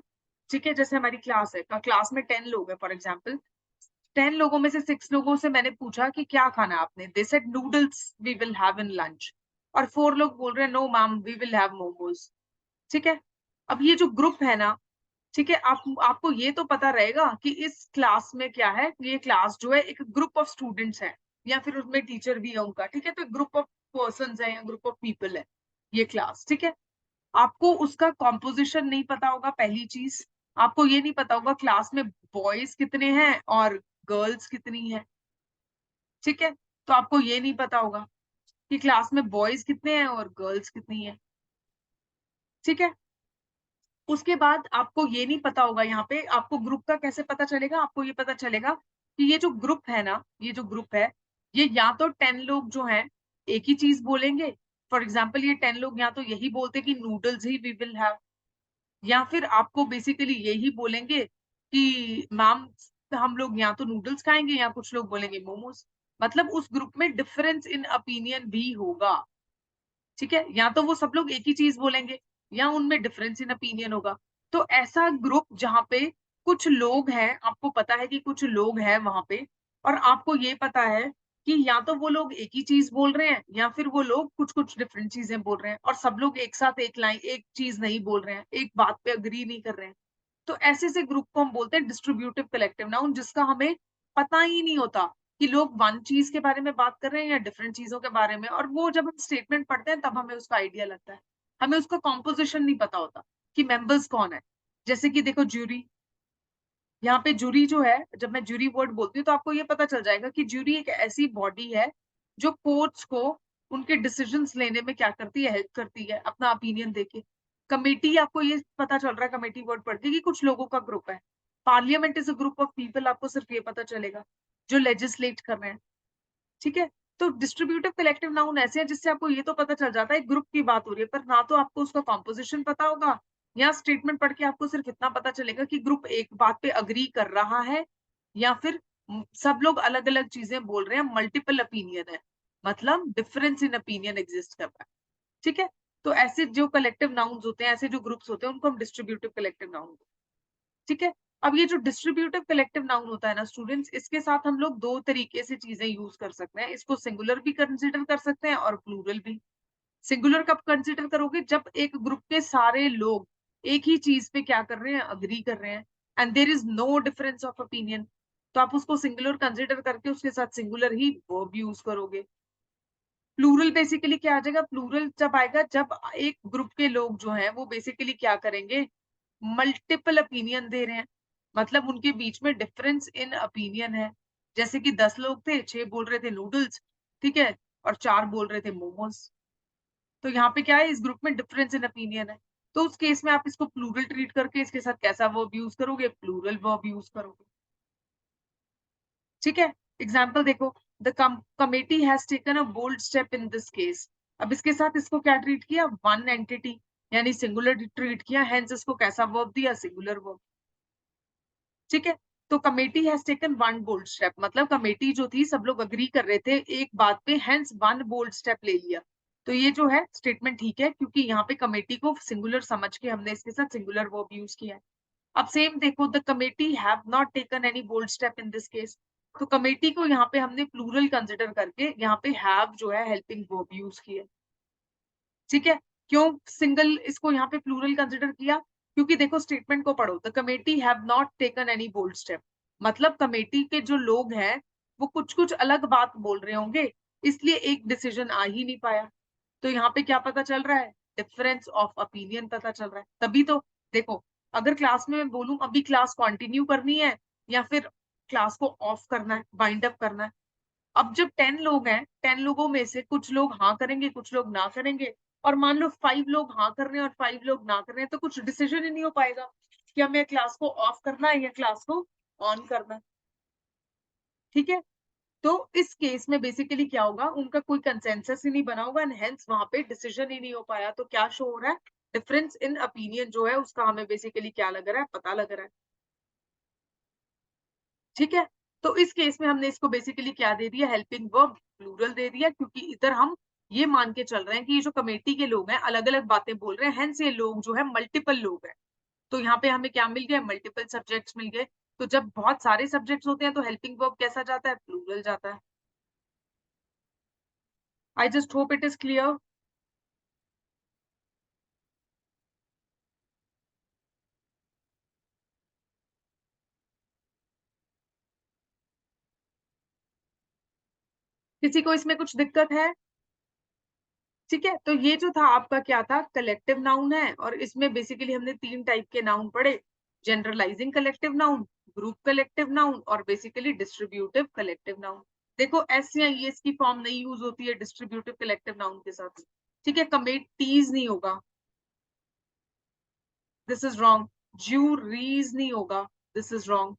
Speaker 1: ठीक है? जैसे हमारी क्लास है, क्लास में 10 लोग हैं फॉर एग्जाम्पल, 10 लोगों में से 6 लोगों से मैंने पूछा कि क्या खाना है आपने, they said noodles we will have in lunch, और 4 लोग बोल रहे हैं no ma'am we will have momos, ठीक है? अब ये जो ग्रुप है ना, ठीक है, आपको ये तो पता रहेगा कि इस क्लास में क्या है, ये क्लास जो है एक ग्रुप ऑफ स्टूडेंट्स है, या फिर उसमें टीचर भी है उनका, ठीक है? तो ग्रुप ऑफ पर्संस है या ग्रुप ऑफ पीपल है ये क्लास, ठीक है? आपको उसका कॉम्पोजिशन नहीं पता होगा, पहली चीज। आपको ये नहीं पता होगा क्लास में बॉयज कितने हैं और गर्ल्स कितनी है, ठीक है? तो आपको ये नहीं पता होगा कि क्लास में बॉयज कितने हैं और गर्ल्स कितनी है, ठीक है? उसके बाद आपको ये नहीं पता होगा, यहाँ पे आपको ग्रुप का कैसे पता चलेगा? आपको ये पता चलेगा कि ये जो ग्रुप है ना, ये जो ग्रुप है, ये या तो 10 लोग जो हैं एक ही चीज बोलेंगे, फॉर एग्जाम्पल ये 10 लोग या तो यही बोलते कि नूडल्स ही वी विल हैव, या फिर आपको बेसिकली यही बोलेंगे कि मैम हम लोग या तो नूडल्स खाएंगे या कुछ लोग बोलेंगे मोमोज। मतलब उस ग्रुप में डिफरेंस इन ओपिनियन भी होगा, ठीक है, या तो वो सब लोग एक ही चीज बोलेंगे या उनमें डिफरेंस इन ओपिनियन होगा। तो ऐसा ग्रुप जहां पे कुछ लोग हैं, आपको पता है कि कुछ लोग हैं वहां पे, और आपको ये पता है कि या तो वो लोग एक ही चीज बोल रहे हैं या फिर वो लोग कुछ कुछ डिफरेंट चीजें बोल रहे हैं, और सब लोग एक साथ एक लाइन एक चीज नहीं बोल रहे हैं, एक बात पे अग्री नहीं कर रहे हैं। तो ऐसे से ग्रुप को हम बोलते हैं डिस्ट्रीब्यूटिव कलेक्टिव नाउन, जिसका हमें पता ही नहीं होता कि लोग वन चीज के बारे में बात कर रहे हैं या डिफरेंट चीजों के बारे में, और वो जब हम स्टेटमेंट पढ़ते हैं तब हमें उसका आइडिया लगता है। हमें उसका कॉम्पोजिशन नहीं पता होता कि मेंबर्स कौन है। जैसे कि देखो ज्यूरी, यहाँ पे जूरी जो है, जब मैं जूरी वर्ड बोलती हूँ तो आपको ये पता चल जाएगा कि जूरी एक ऐसी बॉडी है जो कोर्ट्स को उनके डिसीजंस लेने में क्या करती है, हेल्प करती है अपना ओपिनियन देके। कमेटी, आपको ये पता चल रहा है कमेटी वर्ड पढ़ के कि कुछ लोगों का ग्रुप है। Parliament is a group of people, आपको सिर्फ ये पता चलेगा जो लेजिस्लेट कर रहे हैं, ठीक है। तो डिस्ट्रीब्यूटिव कलेक्टिव नाउन ऐसे हैं जिससे आपको ये तो पता चल जाता है ग्रुप की बात हो रही है, पर ना तो आपको उसका कॉम्पोजिशन पता होगा, या स्टेटमेंट पढ़ के आपको सिर्फ इतना पता चलेगा कि ग्रुप एक बात पे अग्री कर रहा है, या फिर सब लोग अलग अलग चीजें बोल रहे हैं, मल्टीपल ओपिनियन है, मतलब डिफरेंस इन ओपिनियन एग्जिस्ट कर रहा है, ठीक है। तो ऐसे जो कलेक्टिव नाउन्स होते हैं, ऐसे जो ग्रुप्स होते हैं, उनको हम डिस्ट्रीब्यूटिव कलेक्टिव नाउन, ठीक है। अब ये जो डिस्ट्रीब्यूटिव कलेक्टिव नाउन होता है ना स्टूडेंट्स, इसके साथ हम लोग दो तरीके से चीजें यूज कर सकते हैं। इसको सिंगुलर भी कंसिडर कर सकते हैं और प्लूरल भी। सिंगुलर कब कंसिडर करोगे? जब एक ग्रुप के सारे लोग एक ही चीज पे क्या कर रहे हैं, अग्री कर रहे हैं, and there is no difference of opinion, तो आप उसको सिंगुलर कंसिडर करके उसके साथ सिंगुलर ही वर्ब यूज करोगे। प्लूरल बेसिकली क्या आ जाएगा? प्लूरल जब आएगा जब एक ग्रुप के लोग जो हैं वो बेसिकली क्या करेंगे, मल्टीपल ओपिनियन दे रहे हैं, मतलब उनके बीच में डिफरेंस इन ओपिनियन है। जैसे कि 10 लोग थे, 6 बोल रहे थे नूडल्स, ठीक है, और 4 बोल रहे थे मोमोज। तो यहाँ पे क्या है, इस ग्रुप में डिफरेंस इन ओपिनियन है। तो उस केस में आप इसको प्लूरल ट्रीट करके इसके साथ कैसा वर्ब यूज करोगे? प्लूरल वर्ब यूज करोगे, ठीक है। एग्जाम्पल देखो, the committee has taken a bold step in this case. अब इसके साथ इसको क्या ट्रीट किया? वन एंटिटी, यानी सिंगुलर ट्रीट किया, हेंस इसको कैसा वर्ब दिया? सिंगुलर वर्ब, ठीक है। तो committee has taken one bold step, मतलब कमेटी जो थी सब लोग अग्री कर रहे थे एक बात पे, हेंस वन बोल्ड स्टेप ले लिया। तो ये जो है स्टेटमेंट ठीक है, क्योंकि यहाँ पे कमेटी को सिंगुलर समझ के हमने इसके साथ सिंगुलर वर्ब यूज किया है। अब सेम देखो, the committee have not taken any bold step in this case. तो कमेटी को यहाँ पे हमने प्लूरल कंसिडर करके यहाँ पे हैव जो है हेल्पिंग वर्ब यूज किया, ठीक है। क्यों सिंगल इसको यहाँ पे प्लूरल कंसिडर किया? क्योंकि देखो स्टेटमेंट को पढ़ो, the committee have not taken any bold step, मतलब कमेटी के जो लोग हैं वो कुछ कुछ अलग बात बोल रहे होंगे, इसलिए एक डिसीजन आ ही नहीं पाया। तो यहाँ पे क्या पता चल रहा है? डिफरेंस ऑफ ओपिनियन पता चल रहा है। तभी तो देखो, अगर क्लास में मैं बोलूं अभी क्लास कंटिन्यू करनी है या फिर क्लास को ऑफ करना है, बाइंड अप करना है, अब जब 10 लोग हैं, 10 लोगों में से कुछ लोग हाँ करेंगे, कुछ लोग ना करेंगे, और मान लो 5 लोग हाँ कर रहे हैं और 5 लोग ना कर रहे हैं, तो कुछ डिसीजन ही नहीं हो पाएगा कि हमें क्लास को ऑफ करना है या क्लास को ऑन करना है, ठीक है। तो इस केस में बेसिकली क्या होगा, उनका कोई कंसेंसस ही नहीं बना होगा, एंड हेंस वहां पे डिसीजन ही नहीं हो पाया। तो क्या शो हो रहा है? डिफरेंस इन ओपिनियन जो है उसका हमें बेसिकली क्या लग रहा है, पता लग रहा है, ठीक है। तो इस केस में हमने इसको बेसिकली क्या दे दिया, हेल्पिंग वर्ब प्लूरल दे दिया, क्योंकि इधर हम ये मान के चल रहे हैं कि ये जो कमेटी के लोग हैं अलग अलग बातें बोल रहे हैं, हेंस ये लोग जो है मल्टीपल लोग हैं। तो यहाँ पे हमें क्या मिल गया? मल्टीपल सब्जेक्ट्स मिल गए। तो जब बहुत सारे सब्जेक्ट्स होते हैं तो हेल्पिंग वर्ब कैसा जाता है? प्लूरल जाता है। I just hope it is clear. किसी को इसमें कुछ दिक्कत है? ठीक है, तो ये जो था आपका क्या था, कलेक्टिव नाउन है, और इसमें बेसिकली हमने 3 टाइप के नाउन पढ़े, generalising collective noun, group collective noun, और बेसिकली डिस्ट्रीब्यूटिव कलेक्टिव नाउन। देखो एस या ईएस की फॉर्म नहीं यूज होती है डिस्ट्रीब्यूटिव कलेक्टिव नाउन के साथ, ठीक है। कमेटीज नहीं होगा, दिस इज रॉन्ग। ज्यूरीज नहीं होगा, दिस इज रॉन्ग,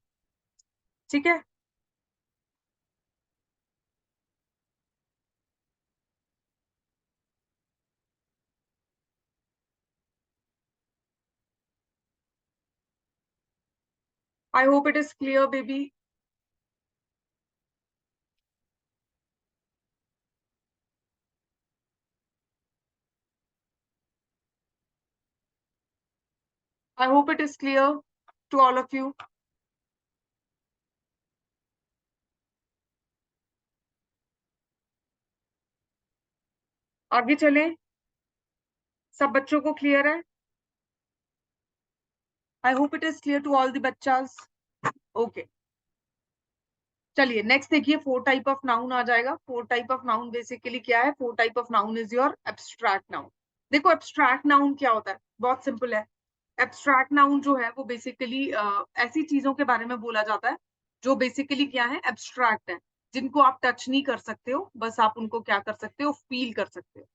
Speaker 1: ठीक है। I hope it is clear, baby. I hope it is clear to all of you. आगे चलें, सब बच्चों को क्लियर है? I hope it is clear to all the बच्चास. Okay. चलिए नेक्स्ट देखिए, फोर टाइप ऑफ नाउन आ जाएगा. Four type of noun basically क्या है? Four type of noun is your abstract noun. देखो एब्स्ट्रैक्ट नाउन क्या होता है, बहुत सिंपल है. एब्स्ट्रैक्ट नाउन जो है वो बेसिकली ऐसी चीजों के बारे में बोला जाता है जो बेसिकली क्या है, एब्स्ट्रैक्ट है, जिनको आप टच नहीं कर सकते हो, बस आप उनको क्या कर सकते हो, फील कर सकते हो.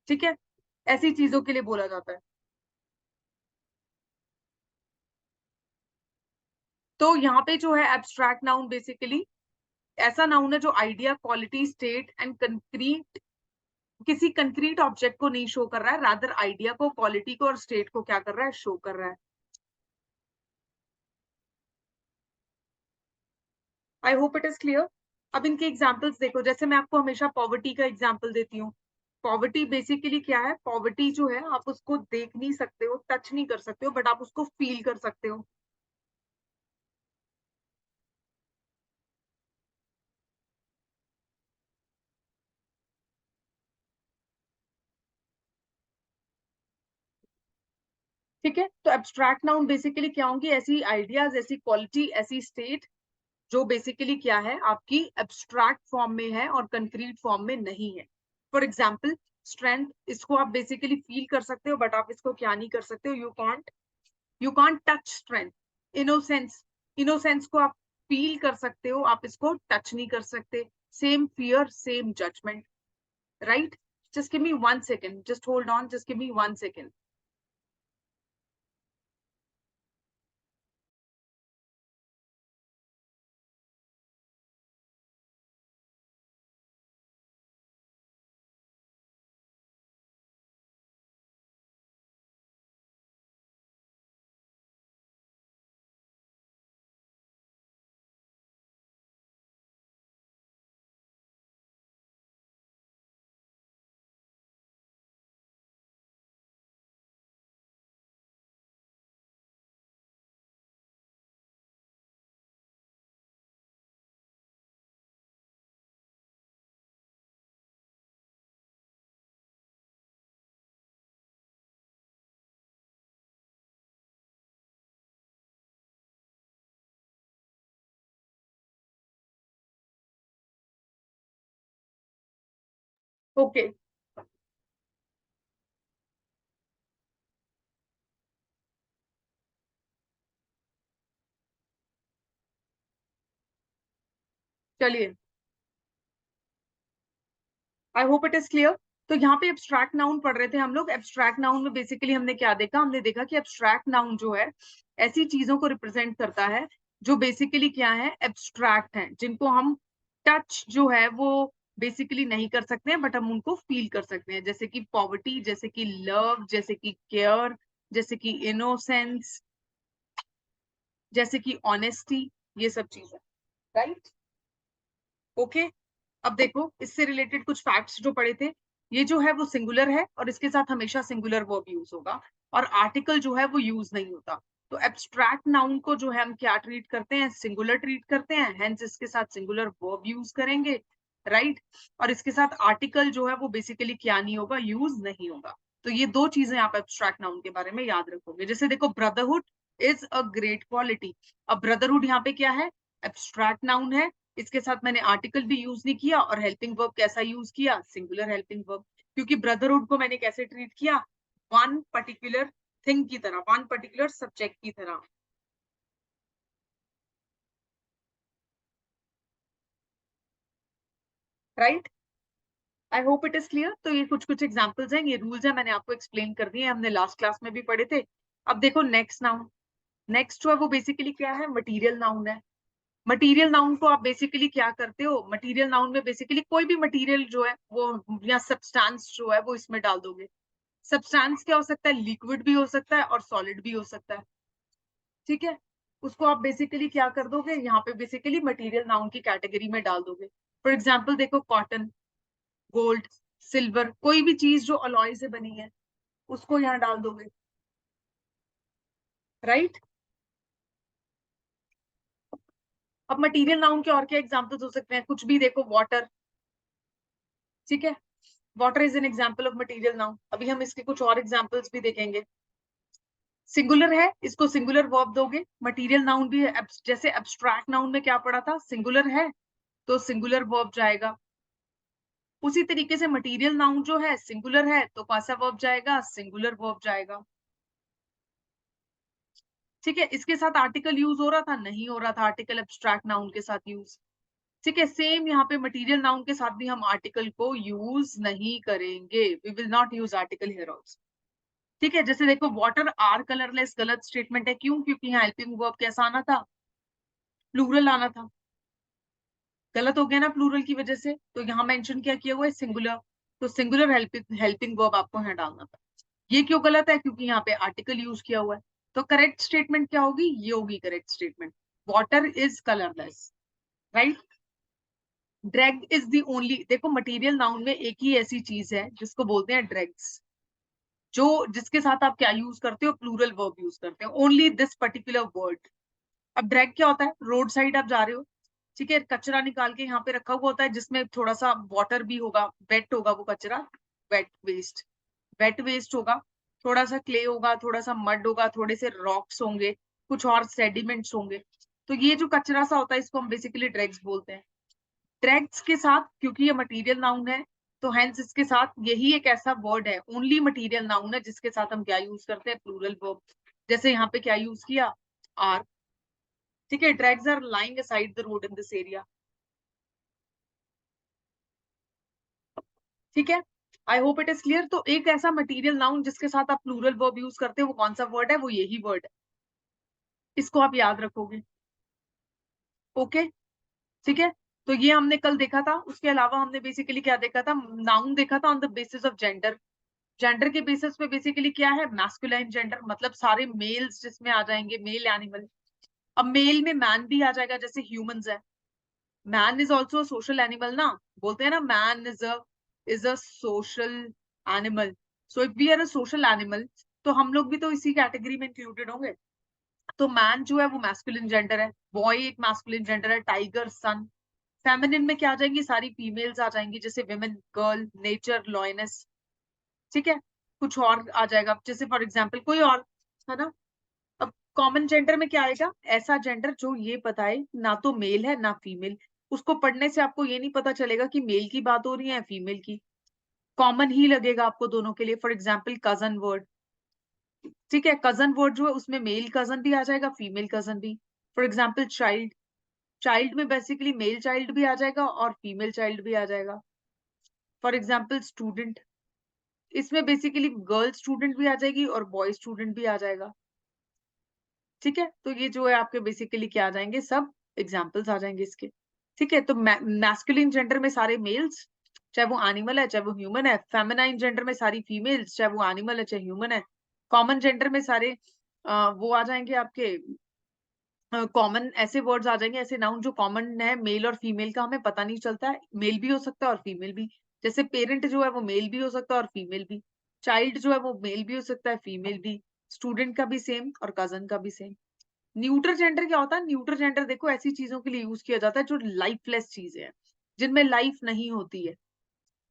Speaker 1: ठीक है, ऐसी चीजों के लिए बोला जाता है. तो यहाँ पे जो है एब्स्ट्रैक्ट नाउन बेसिकली ऐसा नाउन है जो idea, quality, state and concrete, किसी कंक्रीट ऑब्जेक्ट को नहीं शो कर रहा है, रादर आइडिया को, क्वालिटी को और स्टेट को क्या कर रहा है, शो कर रहा है. I hope it is clear. अब इनके एग्जाम्पल्स देखो, जैसे मैं आपको हमेशा पॉवर्टी का एग्जाम्पल देती हूँ. पॉवर्टी बेसिकली क्या है? पॉवर्टी जो है आप उसको देख नहीं सकते हो, टच नहीं कर सकते हो, बट आप उसको फील कर सकते हो. ठीक है, तो एब्स्ट्रैक्ट नाउन बेसिकली क्या होंगी? ऐसी आइडियाज, ऐसी क्वालिटी, ऐसी स्टेट जो बेसिकली क्या है, आपकी एब्स्ट्रैक्ट फॉर्म में है और कंक्रीट फॉर्म में नहीं है. फॉर एग्जाम्पल स्ट्रेंथ, इसको आप बेसिकली फील कर सकते हो, बट आप इसको क्या नहीं कर सकते हो, you can't touch strength. Innocence, innocence को आप फील कर सकते हो, आप इसको टच नहीं कर सकते. Same fear, same judgement. Right? Just give me 1 second, just hold on, just give me 1 second. Okay, चलिए, I hope it is clear. तो यहाँ पे एब्स्ट्रैक्ट नाउन पढ़ रहे थे हम लोग. एब्स्ट्रैक्ट नाउन में बेसिकली हमने क्या देखा? हमने देखा कि एब्स्ट्रैक्ट नाउन जो है ऐसी चीजों को रिप्रेजेंट करता है जो बेसिकली क्या है, एब्स्ट्रैक्ट है, जिनको हम टच जो है वो बेसिकली नहीं कर सकते हैं, बट हम उनको फील कर सकते हैं. जैसे कि पॉवर्टी, जैसे कि लव, जैसे कि केयर, जैसे कि इनोसेंस, जैसे कि ऑनेस्टी, ये सब चीजें. राइट? ओके. अब देखो इससे रिलेटेड कुछ फैक्ट्स जो पढ़े थे. ये जो है वो सिंगुलर है और इसके साथ हमेशा सिंगुलर वर्ब यूज होगा, और आर्टिकल जो है वो यूज नहीं होता. तो एब्स्ट्रैक्ट नाउन को जो है हम क्या ट्रीट करते हैं, सिंगुलर ट्रीट करते हैं, हेंस इसके साथ सिंगुलर वर्ब यूज करेंगे. राइट? और इसके साथ आर्टिकल जो है वो बेसिकली क्या नहीं होगा, यूज नहीं होगा. तो ये दो चीजें आप एब्स्ट्रैक्ट नाउन के बारे में याद रखोगे. जैसे देखो, brotherhood is a great quality. अब ब्रदरहुड यहाँ पे क्या है, एब्स्ट्रैक्ट नाउन है. इसके साथ मैंने आर्टिकल भी यूज नहीं किया, और हेल्पिंग वर्ब कैसा यूज किया, सिंगुलर हेल्पिंग वर्ब. क्योंकि ब्रदरहुड को मैंने कैसे ट्रीट किया, वन पर्टिकुलर थिंग की तरह, वन पर्टिकुलर सब्जेक्ट की तरह. Right? I hope it is clear. तो ये कुछ कुछ एग्जांपल्स हैं, ये रूल्स हैं, मैंने आपको एक्सप्लेन कर दिए, हमने लास्ट क्लास में भी पढ़े थे. अब देखो नेक्स्ट नाउन. नेक्स्ट जो है वो बेसिकली क्या है, मटीरियल नाउन है. मटीरियल नाउन को आप बेसिकली क्या करते हो, मटीरियल नाउन में बेसिकली कोई भी मटीरियल जो है वो, या सब्सटेंस जो है वो इसमें डाल दोगे. सब्सटेंस क्या हो सकता है, लिक्विड भी हो सकता है और सॉलिड भी हो सकता है. ठीक है? उसको आप बेसिकली क्या कर दोगे, यहाँ पे बेसिकली मटेरियल नाउन की कैटेगरी में डाल दोगे। फॉर एग्जाम्पल देखो, कॉटन, गोल्ड, सिल्वर, कोई भी चीज जो अलॉय से बनी है उसको यहाँ डाल दोगे, राइट। अब मटेरियल नाउन के और क्या एग्जाम्पल्स हो सकते हैं, कुछ भी देखो, वाटर, ठीक है, water is an example of material noun. अभी हम इसके कुछ और एग्जाम्पल्स भी देखेंगे। सिंगुलर है, इसको सिंगुलर वर्ब दोगे, मटेरियल नाउन भी है। जैसे एब्स्ट्रैक्ट नाउन में क्या पढ़ा था, सिंगुलर है तो सिंगुलर वर्ब जाएगा। उसी तरीके से मटेरियल नाउन जो है सिंगुलर है तो कौन सा वर्ब जाएगा, सिंगुलर वर्ब जाएगा। ठीक है, इसके साथ आर्टिकल यूज हो रहा था, नहीं हो रहा था आर्टिकल एब्स्ट्रैक्ट नाउन के साथ यूज। ठीक है, सेम यहाँ पे मटेरियल नाउन के साथ भी हम आर्टिकल को यूज नहीं करेंगे, we will not use article here also. ठीक है, जैसे देखो, वाटर आर कलरलेस, गलत स्टेटमेंट है, क्यों, क्योंकि यहाँ हेल्पिंग वर्ब कैसा आना था, प्लूरल आना था, गलत हो गया ना प्लूरल की वजह से, तो यहाँ मेंशन क्या किया हुआ है, सिंगुलर, तो सिंगुलर हेल्पिंग वर्ब आपको यहाँ डालना था। ये क्यों गलत है, क्योंकि यहाँ पे आर्टिकल यूज किया हुआ है। तो करेक्ट स्टेटमेंट क्या होगी, ये होगी correct statement, water is colourless, right. Drag is the only, देखो मटेरियल नाउन में एक ही ऐसी चीज है जिसको बोलते हैं ड्रैग्स, जो जिसके साथ आप क्या यूज करते हो, प्लूरल वर्ब यूज करते हो, ओनली दिस पर्टिकुलर वर्ड। अब ड्रैग क्या होता है, रोड साइड आप जा रहे हो, ठीक है, कचरा निकाल के यहाँ पे रखा हुआ होता है जिसमें थोड़ा सा वाटर भी होगा, वेट होगा वो कचरा, वेट वेस्ट, वेट वेस्ट होगा, थोड़ा सा क्ले होगा, थोड़ा सा मड होगा, थोड़े से रॉक्स होंगे, कुछ और सेडिमेंट्स होंगे, तो ये जो कचरा सा होता है इसको हम बेसिकली ड्रैग्स बोलते हैं। ड्रैग्स के साथ, क्योंकि ये मटेरियल नाउन है, तो हेंस इसके साथ यही एक ऐसा वर्ड है, ओनली मटेरियल नाउन है जिसके साथ हम क्या यूज करते हैं, प्लूरल वर्ब। जैसे यहाँ पे क्या यूज किया, आर। ठीक है, drags are lying aside the road in this area. ठीक है, I hope it is clear. तो एक ऐसा मटेरियल नाउन जिसके साथ आप प्लूरल वर्ब यूज करते हो, वो कौन सा वर्ड है, वो यही वर्ड है, इसको आप याद रखोगे। ओके, ठीक है, तो ये हमने कल देखा था। उसके अलावा हमने बेसिकली क्या देखा था, नाउन देखा था on the basis of gender. Gender के बेसिस पे बेसिकली क्या है, मैस्कुलाइन जेंडर, मतलब सारे मेल्स जिसमें आ जाएंगे, मेल एनिमल। अब मेल में मैन भी आ जाएगा, जैसे ह्यूमंस है, man is also social animal ना, बोलते हैं ना, man is a social animal. So if we are a social animal, तो हम लोग भी तो इसी कैटेगरी में इंक्लूडेड होंगे। तो मैन जो है वो मैस्कुलिन जेंडर है, बॉय एक मैस्कुलिन जेंडर है, टाइगर सन। फेमिनिन में क्या आ जाएंगी, सारी फीमेल्स आ जाएंगी, जैसे विमेन, गर्ल, नेचर, लॉयनेस। ठीक है, कुछ और आ जाएगा, जैसे फॉर एग्जाम्पल कोई और, है ना। अब कॉमन जेंडर में क्या आएगा, ऐसा जेंडर जो ये बताए ना तो मेल है ना फीमेल। उसको पढ़ने से आपको ये नहीं पता चलेगा कि मेल की बात हो रही है फीमेल की, कॉमन ही लगेगा आपको दोनों के लिए। फॉर एग्जाम्पल कजन वर्ड, ठीक है, कजन वर्ड जो है उसमें मेल कजन भी आ जाएगा, फीमेल कजन भी। फॉर एग्जाम्पल चाइल्ड, चाइल्ड में बेसिकली मेल चाइल्ड भी आ जाएगा और फीमेल चाइल्ड भी आ जाएगा। फॉर एग्जाम्पल स्टूडेंट, इसमें बेसिकली गर्ल स्टूडेंट भी आ जाएगी और बॉय स्टूडेंट भी आ जाएगा। ठीक है, तो ये जो है आपके बेसिकली क्या आ जाएंगे, सब एग्जाम्पल्स आ जाएंगे इसके। ठीक है, तो मैस्कुलिन जेंडर में सारे मेल्स, चाहे वो एनिमल है चाहे वो ह्यूमन है। फेमिनाइन जेंडर में सारी फीमेल्स, चाहे वो एनिमल है चाहे ह्यूमन है। कॉमन जेंडर में सारे वो आ जाएंगे आपके, कॉमन ऐसे वर्ड्स आ जाएंगे, ऐसे नाउन जो कॉमन है, मेल और फीमेल का हमें पता नहीं चलता है, मेल भी हो सकता है और फीमेल भी। जैसे पेरेंट जो है वो मेल भी हो सकता है और फीमेल भी, चाइल्ड जो है वो मेल भी हो सकता है फीमेल भी, स्टूडेंट का भी सेम और कजन का भी सेम। न्यूट्रल जेंडर क्या होता है, न्यूट्रल जेंडर देखो ऐसी चीजों के लिए यूज किया जाता है जो लाइफलेस चीजें हैं, जिनमें लाइफ नहीं होती है।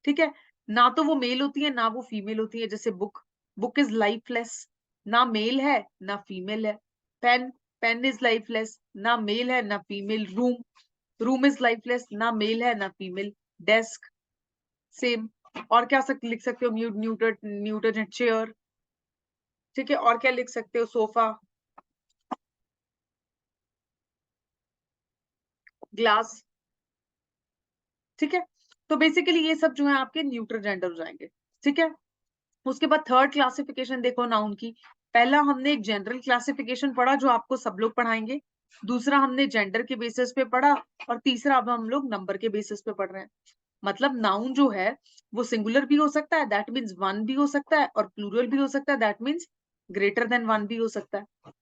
Speaker 1: ठीक है, ना तो वो मेल होती है ना वो फीमेल होती है, जैसे बुक, बुक इज लाइफलेस, ना मेल है ना फीमेल है। पेन, पेन इज लाइफलेस, ना मेल है ना female. Room, room is lifeless, ना मेल है ना फीमेल। Desk same. और क्या लिख सकते हो, न्यूटर, न्यूटर चेयर। ठीक है, और क्या लिख सकते हो, सोफा, ग्लास। ठीक है, तो बेसिकली ये सब जो है आपके न्यूट्रल जेंडर हो जाएंगे। ठीक है, उसके बाद थर्ड क्लासिफिकेशन देखो नाउन की। पहला हमने एक जनरल क्लासिफिकेशन पढ़ा जो आपको सब लोग पढ़ाएंगे, दूसरा हमने जेंडर के बेसिस पे पढ़ा, और तीसरा अब हम लोग नंबर के बेसिस पे पढ़ रहे हैं। मतलब नाउन जो है वो सिंगुलर भी हो सकता है, दैट मीन्स वन भी हो सकता है, और प्लूरल भी हो सकता है, that means greater than one भी हो सकता है।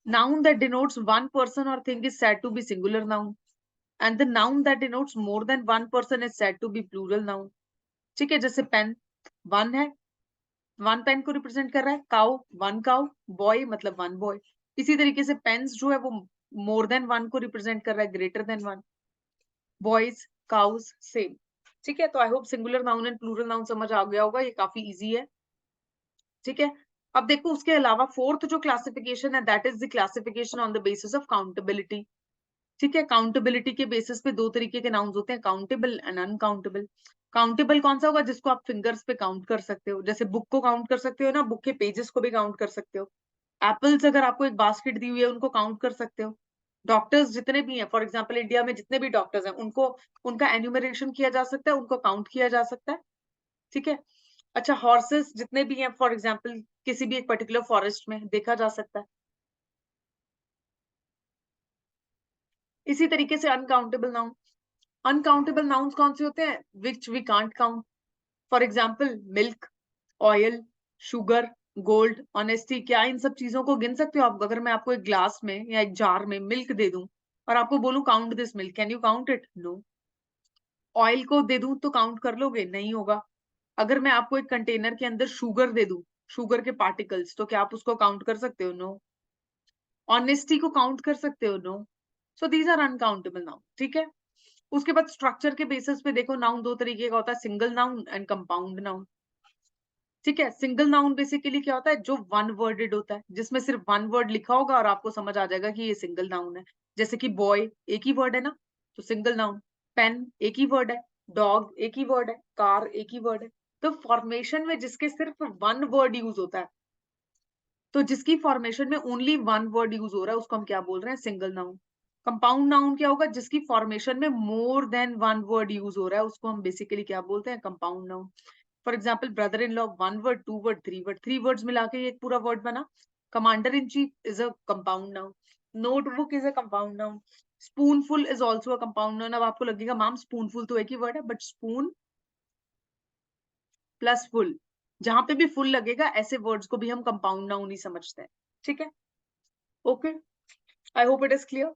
Speaker 1: Noun that denotes one person or thing is said to be singular noun, and the noun that denotes more than one person is said to be plural noun. ठीक है, जैसे पेन वन है, वन पेन को रिप्रेजेंट कर रहा है, काउ वन काउ, बॉय मतलब वन बॉय। इसी तरीके से पेन्स जो है वो मोर देन वन को रिप्रेजेंट कर रहा है, greater than one, boys cows same. ठीक है, तो I hope singular noun and plural noun समझ आ गया होगा, ये काफी इजी है। ठीक है, अब देखो उसके अलावा फोर्थ जो क्लासिफिकेशन है that is the classification on the basis of accountability. ठीक है, काउंटेबिलिटी के बेसिस पे दो तरीके के नाउन्स होते हैं, काउंटेबल एंड अनकाउंटेबल। काउंटेबल कौन सा होगा, जिसको आप फिंगर्स पे काउंट कर सकते हो, जैसे बुक को काउंट कर सकते हो ना, बुक के पेजेस को भी काउंट कर सकते हो। एप्पल्स अगर आपको एक बास्केट दी हुई है उनको काउंट कर सकते हो। डॉक्टर्स जितने भी हैं, फॉर एग्जाम्पल इंडिया में जितने भी डॉक्टर्स हैं उनको, उनका एन्यूमरेशन किया जा सकता है, उनको काउंट किया जा सकता है। ठीक है, अच्छा हॉर्सेस जितने भी हैं फॉर एग्जाम्पल किसी भी एक पर्टिकुलर फॉरेस्ट में देखा जा सकता है। इसी तरीके से अनकाउंटेबल नाउन, अनकाउंटेबल नाउन्स कौन से होते हैं, which we can't count. For example milk, oil, sugar, gold, honesty, क्या इन सब चीजों को गिन सकते हो आप। अगर मैं आपको एक ग्लास में या एक जार में मिल्क दे दूं और आपको बोलूं count this milk, can you count it, no. Oil को दे दूं तो काउंट कर लोगे, नहीं होगा। अगर मैं आपको एक कंटेनर के अंदर शुगर दे दूं, शुगर के पार्टिकल्स, तो क्या आप उसको काउंट कर सकते हो, नो। ऑनेस्टी को काउंट कर सकते हो, no. So these are uncountable noun. ठीक है, उसके बाद स्ट्रक्चर के बेसिस पे देखो नाउन दो तरीके का होता है, single noun and compound noun. ठीक है, सिंगल नाउन बेसिकली क्या होता है, जो वन वर्डेड होता है, जिसमें सिर्फ वन वर्ड लिखा होगा और आपको समझ आ जाएगा कि ये सिंगल नाउन है। जैसे कि बॉय एक ही वर्ड है ना, तो सिंगल नाउन। पेन एक ही वर्ड है, डॉग एक ही वर्ड है, कार एक ही वर्ड है। तो फॉर्मेशन में जिसके सिर्फ वन वर्ड यूज होता है, तो जिसकी फॉर्मेशन में ओनली वन वर्ड यूज हो रहा है, उसको हम क्या बोल रहे हैं, सिंगल नाउन। कंपाउंड नाउन क्या होगा, जिसकी फॉर्मेशन में more than one word use हो रहा है, उसको हम बेसिकली क्या बोलते हैं, compound noun. For example brother in law, one word, two word, three word, three words मिला के एक पूरा वर्ड बना। Commander in chief is a compound noun. Notebook is a compound noun. Spoonful is also a compound noun. अब आपको लगेगा मैम स्पूनफुल तो एक ही वर्ड है, बट स्पून प्लस फुल, जहां पे भी फुल लगेगा ऐसे वर्ड्स को भी हम कंपाउंड नाउन ही समझते हैं। ठीक है, okay, I hope it is clear.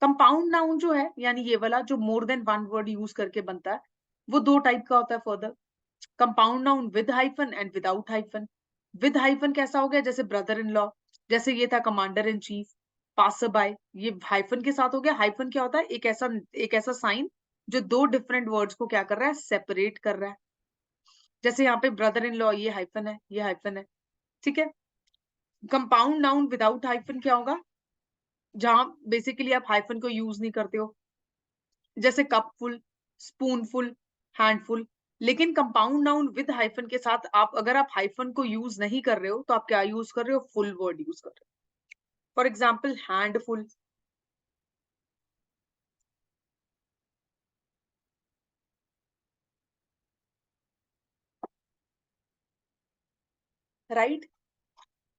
Speaker 1: Compound noun जो है, यानी ये वाला जो मोर देन वन वर्ड यूज करके बनता है, वो दो टाइप का होता है further. Compound noun with hyphen and without hyphen. With hyphen कैसा हो गया, जैसे ब्रदर इन लॉ, जैसे ये था commander in chief, passer by, ये हाइफन के साथ हो गया। हाइफन क्या होता है, एक ऐसा साइन जो दो डिफरेंट वर्ड्स को क्या कर रहा है, सेपरेट कर रहा है। जैसे यहाँ पे ब्रदर इन लॉ, ये हाइफन है, ये हाइफन है। ठीक है, कंपाउंड नाउन विदाउट हाइफन क्या होगा, जहां बेसिकली आप हाइफन को यूज नहीं करते हो, जैसे कपफुल, स्पूनफुल, हैंडफुल। लेकिन कंपाउंड नाउन विद हाइफन के साथ आप, अगर आप हाइफन को यूज नहीं कर रहे हो, तो आप क्या यूज कर रहे हो, फुल वर्ड यूज कर रहे हो। For example handful, right.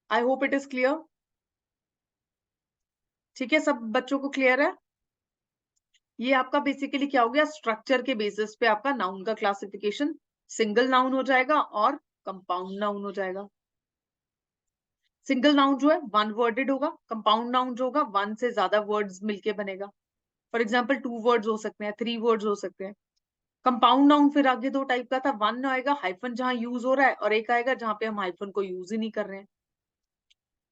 Speaker 1: I hope it is clear. ठीक है, सब बच्चों को क्लियर है। ये आपका बेसिकली क्या हो गया, स्ट्रक्चर के बेसिस पे आपका नाउन का क्लासिफिकेशन सिंगल नाउन हो जाएगा और कंपाउंड नाउन हो जाएगा। सिंगल नाउन जो है वन वर्डेड होगा, कंपाउंड नाउन जो होगा वन से ज्यादा वर्ड्स मिलके बनेगा। फॉर एग्जाम्पल टू वर्ड्स हो सकते हैं, थ्री वर्ड्स हो सकते हैं। कंपाउंड नाउन फिर आगे दो टाइप का था, वन आएगा हाइफन जहां यूज हो रहा है, और एक आएगा जहां पे हम हाइफन को यूज ही नहीं कर रहे हैं।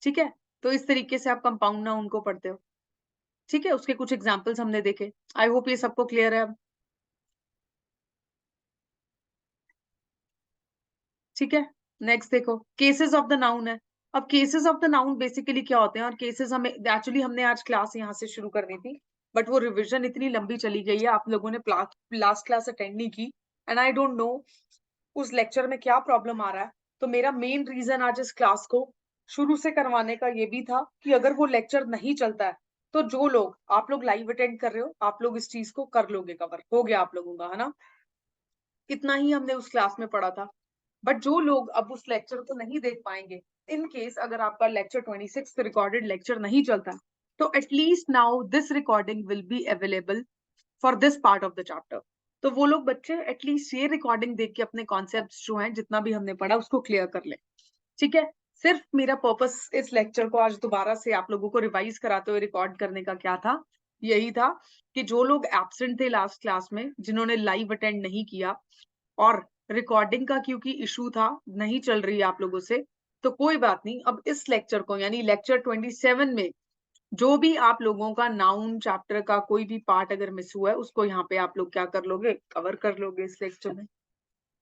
Speaker 1: ठीक है, तो इस तरीके से आप कंपाउंड नाउन को पढ़ते हो। ठीक है, उसके कुछ एग्जाम्पल्स हमने देखे। आई होप ये सबको क्लियर है अब। ठीक है, नेक्स्ट देखो केसेस ऑफ द नाउन है। अब cases of the noun basically क्या होते हैं, और केसेस हमें एक्चुअली हमने आज क्लास यहाँ से शुरू करनी थी, बट वो रिविजन इतनी लंबी चली गई है, आप लोगों ने लास्ट क्लास अटेंड नहीं की, एंड आई डोंट नो उस लेक्चर में क्या प्रॉब्लम आ रहा है। तो मेरा मेन रीजन आज इस क्लास को शुरू से करवाने का ये भी था कि अगर वो लेक्चर नहीं चलता है, तो जो लोग, आप लोग लाइव अटेंड कर रहे हो, आप लोग इस चीज को कर लोगे, कवर हो गया आप लोगों का, है ना। इतना ही हमने उस क्लास में पढ़ा था। बट जो लोग अब उस लेक्चर को नहीं देख पाएंगे, इन केस अगर आपका लेक्चर 26 रिकॉर्डेड लेक्चर नहीं चलता, तो at least now this recording will be available for this part of the chapter. तो वो लोग बच्चे एटलीस्ट ये रिकॉर्डिंग देख के अपने कॉन्सेप्ट्स जो हैं, जितना भी हमने पढ़ा, उसको क्लियर कर ले। ठीक है, सिर्फ मेरा पर्पस इस लेक्चर को आज दोबारा से आप लोगों को रिवाइज कराते हुए रिकॉर्ड करने का क्या था, यही था कि जो लोग एब्सेंट थे लास्ट क्लास में, जिन्होंने लाइव अटेंड नहीं किया और रिकॉर्डिंग का क्योंकि इशू था, नहीं चल रही आप लोगों से, तो कोई बात नहीं। अब इस लेक्चर को यानी लेक्चर 27 में जो भी आप लोगों का नाउन चैप्टर का कोई भी पार्ट अगर मिस हुआ है, उसको यहाँ पे आप लोग क्या कर लोगे, कवर कर लोगे इस लेक्चर में,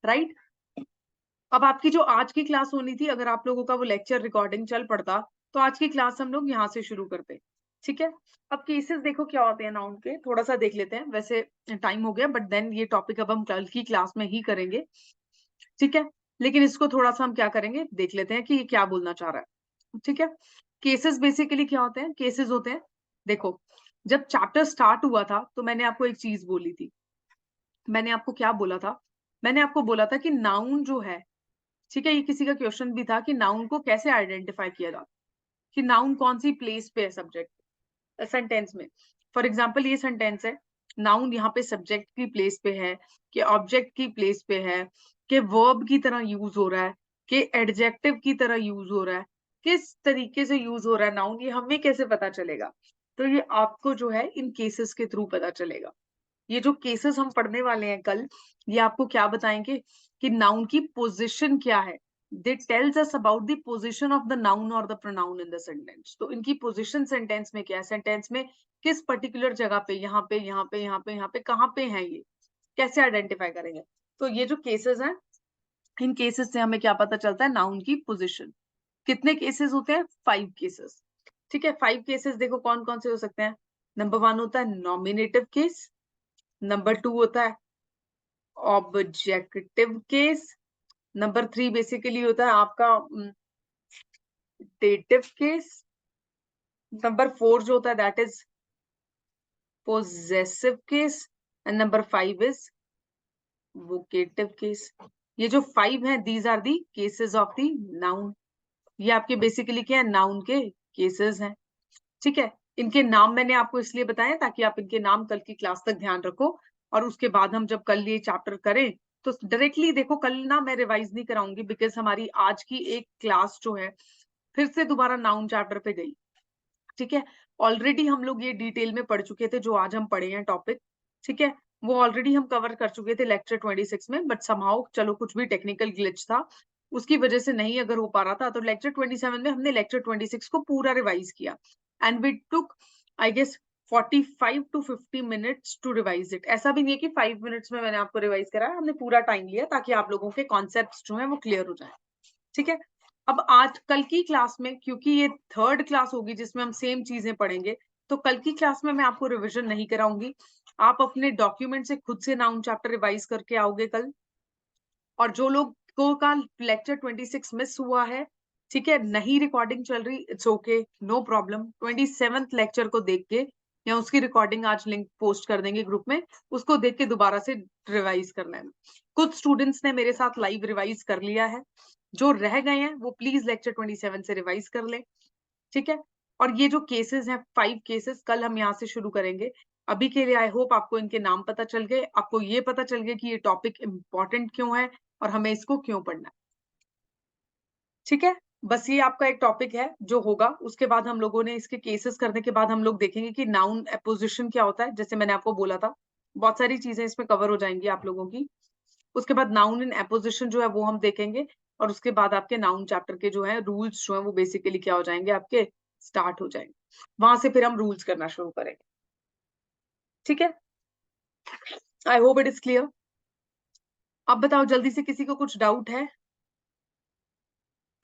Speaker 1: राइट। अब आपकी जो आज की क्लास होनी थी, अगर आप लोगों का वो लेक्चर रिकॉर्डिंग चल पड़ता तो आज की क्लास हम लोग यहाँ से शुरू करते, ठीक है। अब केसेस देखो क्या होते हैं नाउन के, थोड़ा सा देख लेते हैं, वैसे टाइम हो गया बट देन ये टॉपिक अब हम कल की क्लास में ही करेंगे, ठीक है। लेकिन इसको थोड़ा सा हम क्या करेंगे, देख लेते हैं कि ये क्या बोलना चाह रहा है, ठीक है। केसेस बेसिकली क्या होते हैं, केसेस होते हैं, देखो जब चैप्टर स्टार्ट हुआ था तो मैंने आपको एक चीज बोली थी, मैंने आपको क्या बोला था, मैंने आपको बोला था कि नाउन जो है, ठीक है, ये किसी का क्वेश्चन भी था कि नाउन को कैसे आइडेंटिफाई किया जाता, कि नाउन कौन सी प्लेस पे है सब्जेक्ट सेंटेंस में। फॉर एग्जाम्पल ये सेंटेंस है, नाउन यहाँ पे सब्जेक्ट की प्लेस पे है, कि ऑब्जेक्ट की प्लेस पे है, कि वर्ब की तरह यूज हो रहा है, कि एडजेक्टिव की तरह यूज हो रहा है, किस तरीके से यूज हो रहा है नाउन, ये हमें कैसे पता चलेगा, तो ये आपको जो है इन केसेस के थ्रू पता चलेगा। ये जो केसेस हम पढ़ने वाले हैं कल, ये आपको क्या बताएंगे कि नाउन की पोजीशन क्या है, they tells us about the position of the noun और the pronoun in the sentence. तो इनकी पोजीशन सेंटेंस में क्या है, सेंटेंस में किस पर्टिकुलर जगह पे, यहाँ पे यहाँ पे यहाँ पे यहाँ पे कहाँ पे है, ये कैसे आइडेंटिफाई करेंगे। तो ये जो केसेस हैं, इन केसेस से हमें क्या पता चलता है, नाउन की पोजिशन। कितने केसेस होते हैं, 5 केसेस, ठीक है। 5 केसेस देखो कौन कौन से हो सकते हैं। नंबर 1 होता है नॉमिनेटिव केस, नंबर 2 होता है ऑब्जेक्टिव केस, नंबर 3 बेसिकली होता है आपका डेटिव केस, नंबर 4 जो होता है that is possessive case, and number 5 is vocative case. ये जो 5 हैं, these are the cases of the noun. ये आपके बेसिकली क्या है, नाउन के केसेस हैं, ठीक है। इनके नाम मैंने आपको इसलिए बताया ताकि आप इनके नाम कल की क्लास तक ध्यान रखो, और उसके बाद हम जब कल ये चैप्टर करें तो डायरेक्टली देखो, कल ना मैं रिवाइज नहीं कराऊंगी, बिकॉज हमारी आज की एक क्लास जो है फिर से दोबारा नाउन चैप्टर पे गई, ठीक है। ऑलरेडी हम लोग ये डिटेल में पढ़ चुके थे, जो आज हम पढ़े हैं टॉपिक, ठीक है, वो ऑलरेडी हम कवर कर चुके थे लेक्चर 26 में, बट समहाउ चलो कुछ भी टेक्निकल ग्लिच था, उसकी वजह से नहीं अगर हो पा रहा था, तो लेक्चर 27 में हमने लेक्चर 26 को पूरा रिवाइज किया, and we took I guess 45 to 50 minutes to revise it. ऐसा भी नहीं है कि 5 मिनट्स में मैंने आपको रिवाइज कराया, हमने पूरा टाइम लिया ताकि आप लोगों के कॉन्सेप्ट्स जो है वो क्लियर हो जाए, ठीक है। अब आज कल की क्लास में, क्योंकि ये थर्ड क्लास होगी जिसमें हम सेम चीजें पढ़ेंगे, तो कल की क्लास में मैं आपको रिवीजन नहीं कराऊंगी, आप अपने डॉक्यूमेंट से खुद से नाउन चैप्टर रिवाइज करके आओगे कल। और जो लोगों का लेक्चर 26 मिस हुआ है, ठीक है, नहीं रिकॉर्डिंग चल रही, it's okay, no problem, 27th lecture को देख के या उसकी रिकॉर्डिंग आज लिंक पोस्ट कर देंगे ग्रुप में, उसको देख के दोबारा से रिवाइज करना है। कुछ स्टूडेंट्स ने मेरे साथ लाइव रिवाइज कर लिया है, जो रह गए हैं वो प्लीज लेक्चर 27 से रिवाइज कर ले, ठीक है। और ये जो केसेस हैं, 5 केसेस, कल हम यहाँ से शुरू करेंगे। अभी के लिए आई होप आपको इनके नाम पता चल गए, आपको ये पता चल गया कि ये टॉपिक इंपॉर्टेंट क्यों है और हमें इसको क्यों पढ़ना है, ठीक है। बस ये आपका एक टॉपिक है जो होगा, उसके बाद हम लोगों ने इसके केसेस करने के बाद हम लोग देखेंगे कि नाउन एपोजिशन क्या होता है, जैसे मैंने आपको बोला था, बहुत सारी चीजें इसमें कवर हो जाएंगी आप लोगों की। उसके बाद नाउन इन एपोजिशन जो है वो हम देखेंगे, और उसके बाद आपके नाउन चैप्टर के जो है रूल्स जो है वो बेसिकली क्या हो जाएंगे, आपके स्टार्ट हो जाएंगे, वहां से फिर हम रूल्स करना शुरू करेंगे, ठीक है। I hope it is clear. अब बताओ जल्दी से, किसी को कुछ डाउट है,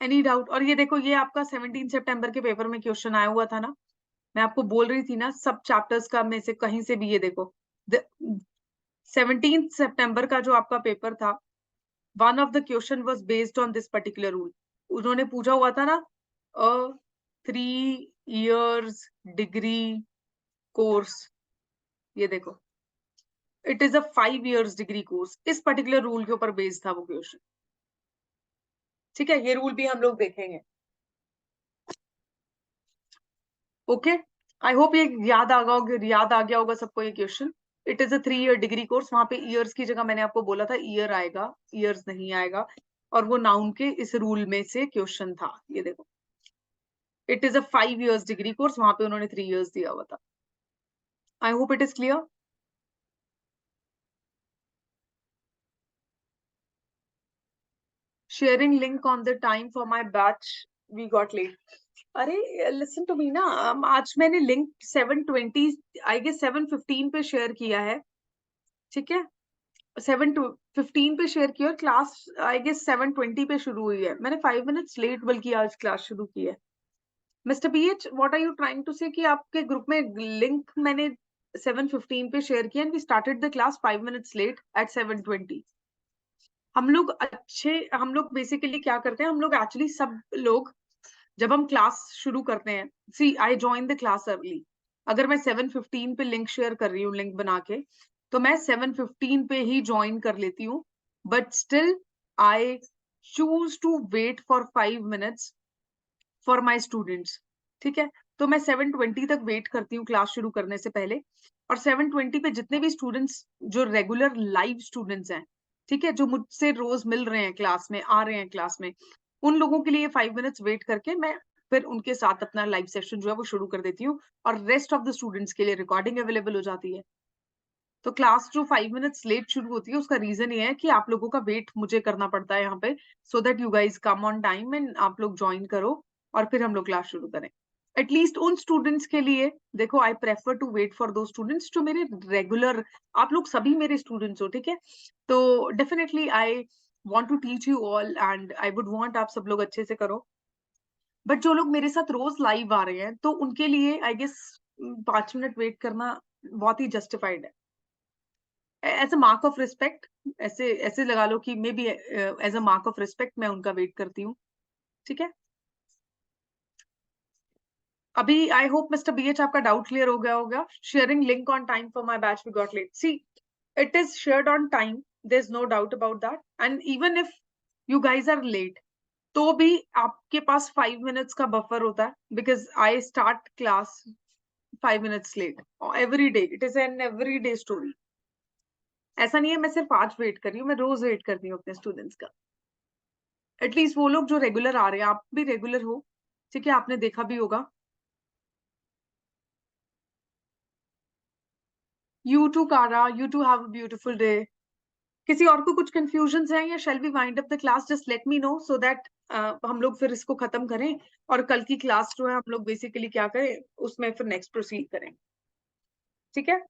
Speaker 1: एनी डाउट। और ये देखो, ये आपका 17 सितंबर के पेपर में क्वेश्चन आया हुआ था ना, मैं आपको बोल रही थी ना, सब चैप्टर्स का में से कहीं से भी, ये देखो 17 सितंबर का जो आपका पेपर था, one of the question was based on this particular rule. उन्होंने पूछा हुआ था ना, 3 years डिग्री कोर्स, ये देखो it is a 5 years degree course, इस पर्टिकुलर रूल के ऊपर बेस्ड था वो क्वेश्चन, ठीक है। ये रूल भी हम लोग देखेंगे, ओके। आई होप ये याद आ गया होगा सबको ये question. It is a 3 year degree course, वहां पे ईयर्स की जगह मैंने आपको बोला था ईयर आएगा, ईयर्स नहीं आएगा। और वो नाउन के इस रूल में से क्वेश्चन था। ये देखो, it is a 5 years degree course, वहां पे उन्होंने 3 years दिया हुआ था। I hope it is clear. Sharing link on the time for my batch, we got late. अरे लिसन टू मी ना, आज मैंने लिंक 7:20 आई गेस 7:15 पे शेयर किया है, ठीक है। 7:15 पे शेयर किया और क्लास आई गेस 7:20 पे शुरू हुई है। मैंने 5 minutes लेट बल्कि आज क्लास शुरू की है। Mister BH, what are you trying to say कि आपके ग्रुप में लिंक मैंने 7:15 पे शेयर किया and we started the class 5 minutes late at 7:20। हम लोग बेसिकली क्या करते हैं, हम लोग एक्चुअली सब लोग जब हम क्लास शुरू करते हैं, see I join the class early. अगर मैं 7:15 पे लिंक शेयर कर रही हूँ, लिंक बना के, तो मैं 7:15 पे ही ज्वाइन कर लेती हूँ, but still I choose to wait for 5 minutes फॉर माई स्टूडेंट्स, ठीक है। तो मैं 7:20 तक वेट करती हूँ क्लास शुरू करने से पहले, और 7:20 पे जितने भी स्टूडेंट्स जो रेगुलर लाइव स्टूडेंट्स हैं, ठीक है, जो मुझसे रोज मिल रहे हैं क्लास में, आ रहे हैं क्लास में, उन लोगों के लिए 5 minutes वेट करके मैं फिर उनके साथ अपना लाइव सेशन जो है वो शुरू कर देती हूँ, और रेस्ट ऑफ द स्टूडेंट्स के लिए रिकॉर्डिंग अवेलेबल हो जाती है। तो क्लास जो 5 minutes लेट शुरू होती है, उसका रीजन ये है कि आप लोगों का वेट मुझे करना पड़ता है यहाँ पे, so that you guys come on time and आप लोग ज्वाइन करो और फिर हम लोग क्लास शुरू करें। एटलीस्ट उन स्टूडेंट्स के लिए देखो, I prefer to wait for दो स्टूडेंट्स जो मेरे रेगुलर, आप लोग सभी मेरे स्टूडेंट्स हो, ठीक है। तो definitely I want to teach you all and I would want आप सब लोग अच्छे से करो, बट जो लोग मेरे साथ रोज लाइव आ रहे हैं, तो उनके लिए आई गेस 5 मिनट वेट करना बहुत ही जस्टिफाइड है, as a mark of respect. ऐसे ऐसे लगा लो कि may be as a mark of respect मैं उनका वेट करती हूँ, ठीक है। अभी आई होप मिस्टर बीएच आपका डाउट क्लियर हो गया होगा। Sharing link on time for my batch we got late, see it is shared on time, there is no doubt about that, and even if you guys are late, तो भी आपके पास 5 minutes का बफर होता है, because I start class 5 minutes late every day. It is an every day story. ऐसा नहीं है मैं सिर्फ आज वेट कर रही हूँ, मैं रोज वेट करती हूँ अपने स्टूडेंट्स का। एटलीस्ट वो लोग जो रेगुलर आ रहे हैं, आप भी रेगुलर हो, ठीक है, आपने देखा भी होगा। You too Kara, you too have a beautiful day. किसी और को कुछ कंफ्यूजन है या shall we wind up the class, just let me know so that हम लोग फिर इसको खत्म करें, और कल की क्लास जो है हम लोग बेसिकली क्या करें, उसमें फिर नेक्स्ट प्रोसीड करें, ठीक है।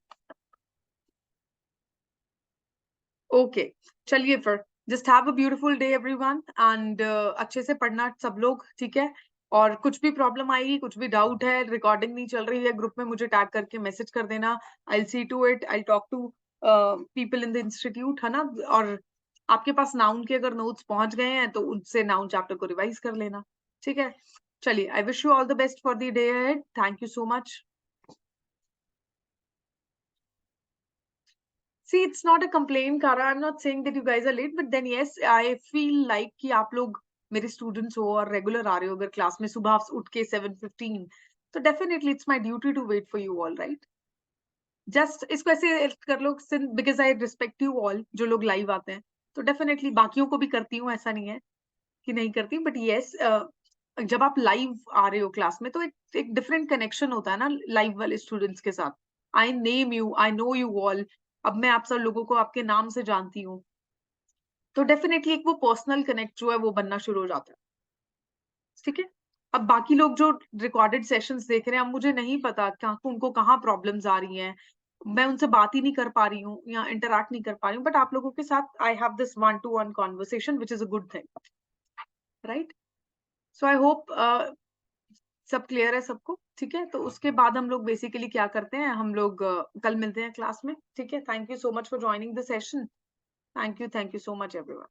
Speaker 1: ओके, चलिए फिर, just have a beautiful day everyone and अच्छे से पढ़ना सब लोग, ठीक है। और कुछ भी प्रॉब्लम आएगी, कुछ भी डाउट है, रिकॉर्डिंग नहीं चल रही है, ग्रुप में मुझे टैग करके मैसेज कर देना। I see to it, I talk to people in the institute, है ना। और आपके पास नाउन के अगर नोट्स पहुंच गए हैं तो उनसे नाउन चैप्टर को रिवाइज कर लेना, ठीक है। चलिए, I wish you all the best for the day ahead, thank you so much. See, it's not a complaint, Kara. I'm not saying that you guys are late, but then yes, I feel like कि आप लोग मेरे students हो और regular आ रहे हो अगर क्लास में सुबह उठ के 7:15, तो definitely it's my duty to wait for you all, right? Just इसको ऐसे कर लो, because I respect you all जो लोग live आते हैं, तो definitely बाकियों को भी करती हूँ, ऐसा नहीं है कि नहीं करती, but yes, जब आप लाइव आ रहे हो क्लास में, तो एक डिफरेंट कनेक्शन होता है ना लाइव वाले स्टूडेंट्स के साथ। I name you, I know you all, अब मैं आप सब लोगों को आपके नाम से जानती हूँ, तो डेफिनेटली एक वो पर्सनल कनेक्ट जो है वो बनना शुरू हो जाता है, ठीक है। अब बाकी लोग जो रिकॉर्डेड सेशंस देख रहे हैं, अब मुझे नहीं पता उनको कहाँ प्रॉब्लम्स आ रही हैं, मैं उनसे बात ही नहीं कर पा रही हूँ या इंटरैक्ट नहीं कर पा रही हूँ, बट आप लोगों के साथ I have this 1-to-1 conversation which is a good thing, right. So I hope सब क्लियर है सबको, ठीक है। तो उसके बाद हम लोग बेसिकली क्या करते हैं, हम लोग कल मिलते हैं क्लास में, ठीक है। Thank you so much for joining the session, thank you so much everyone.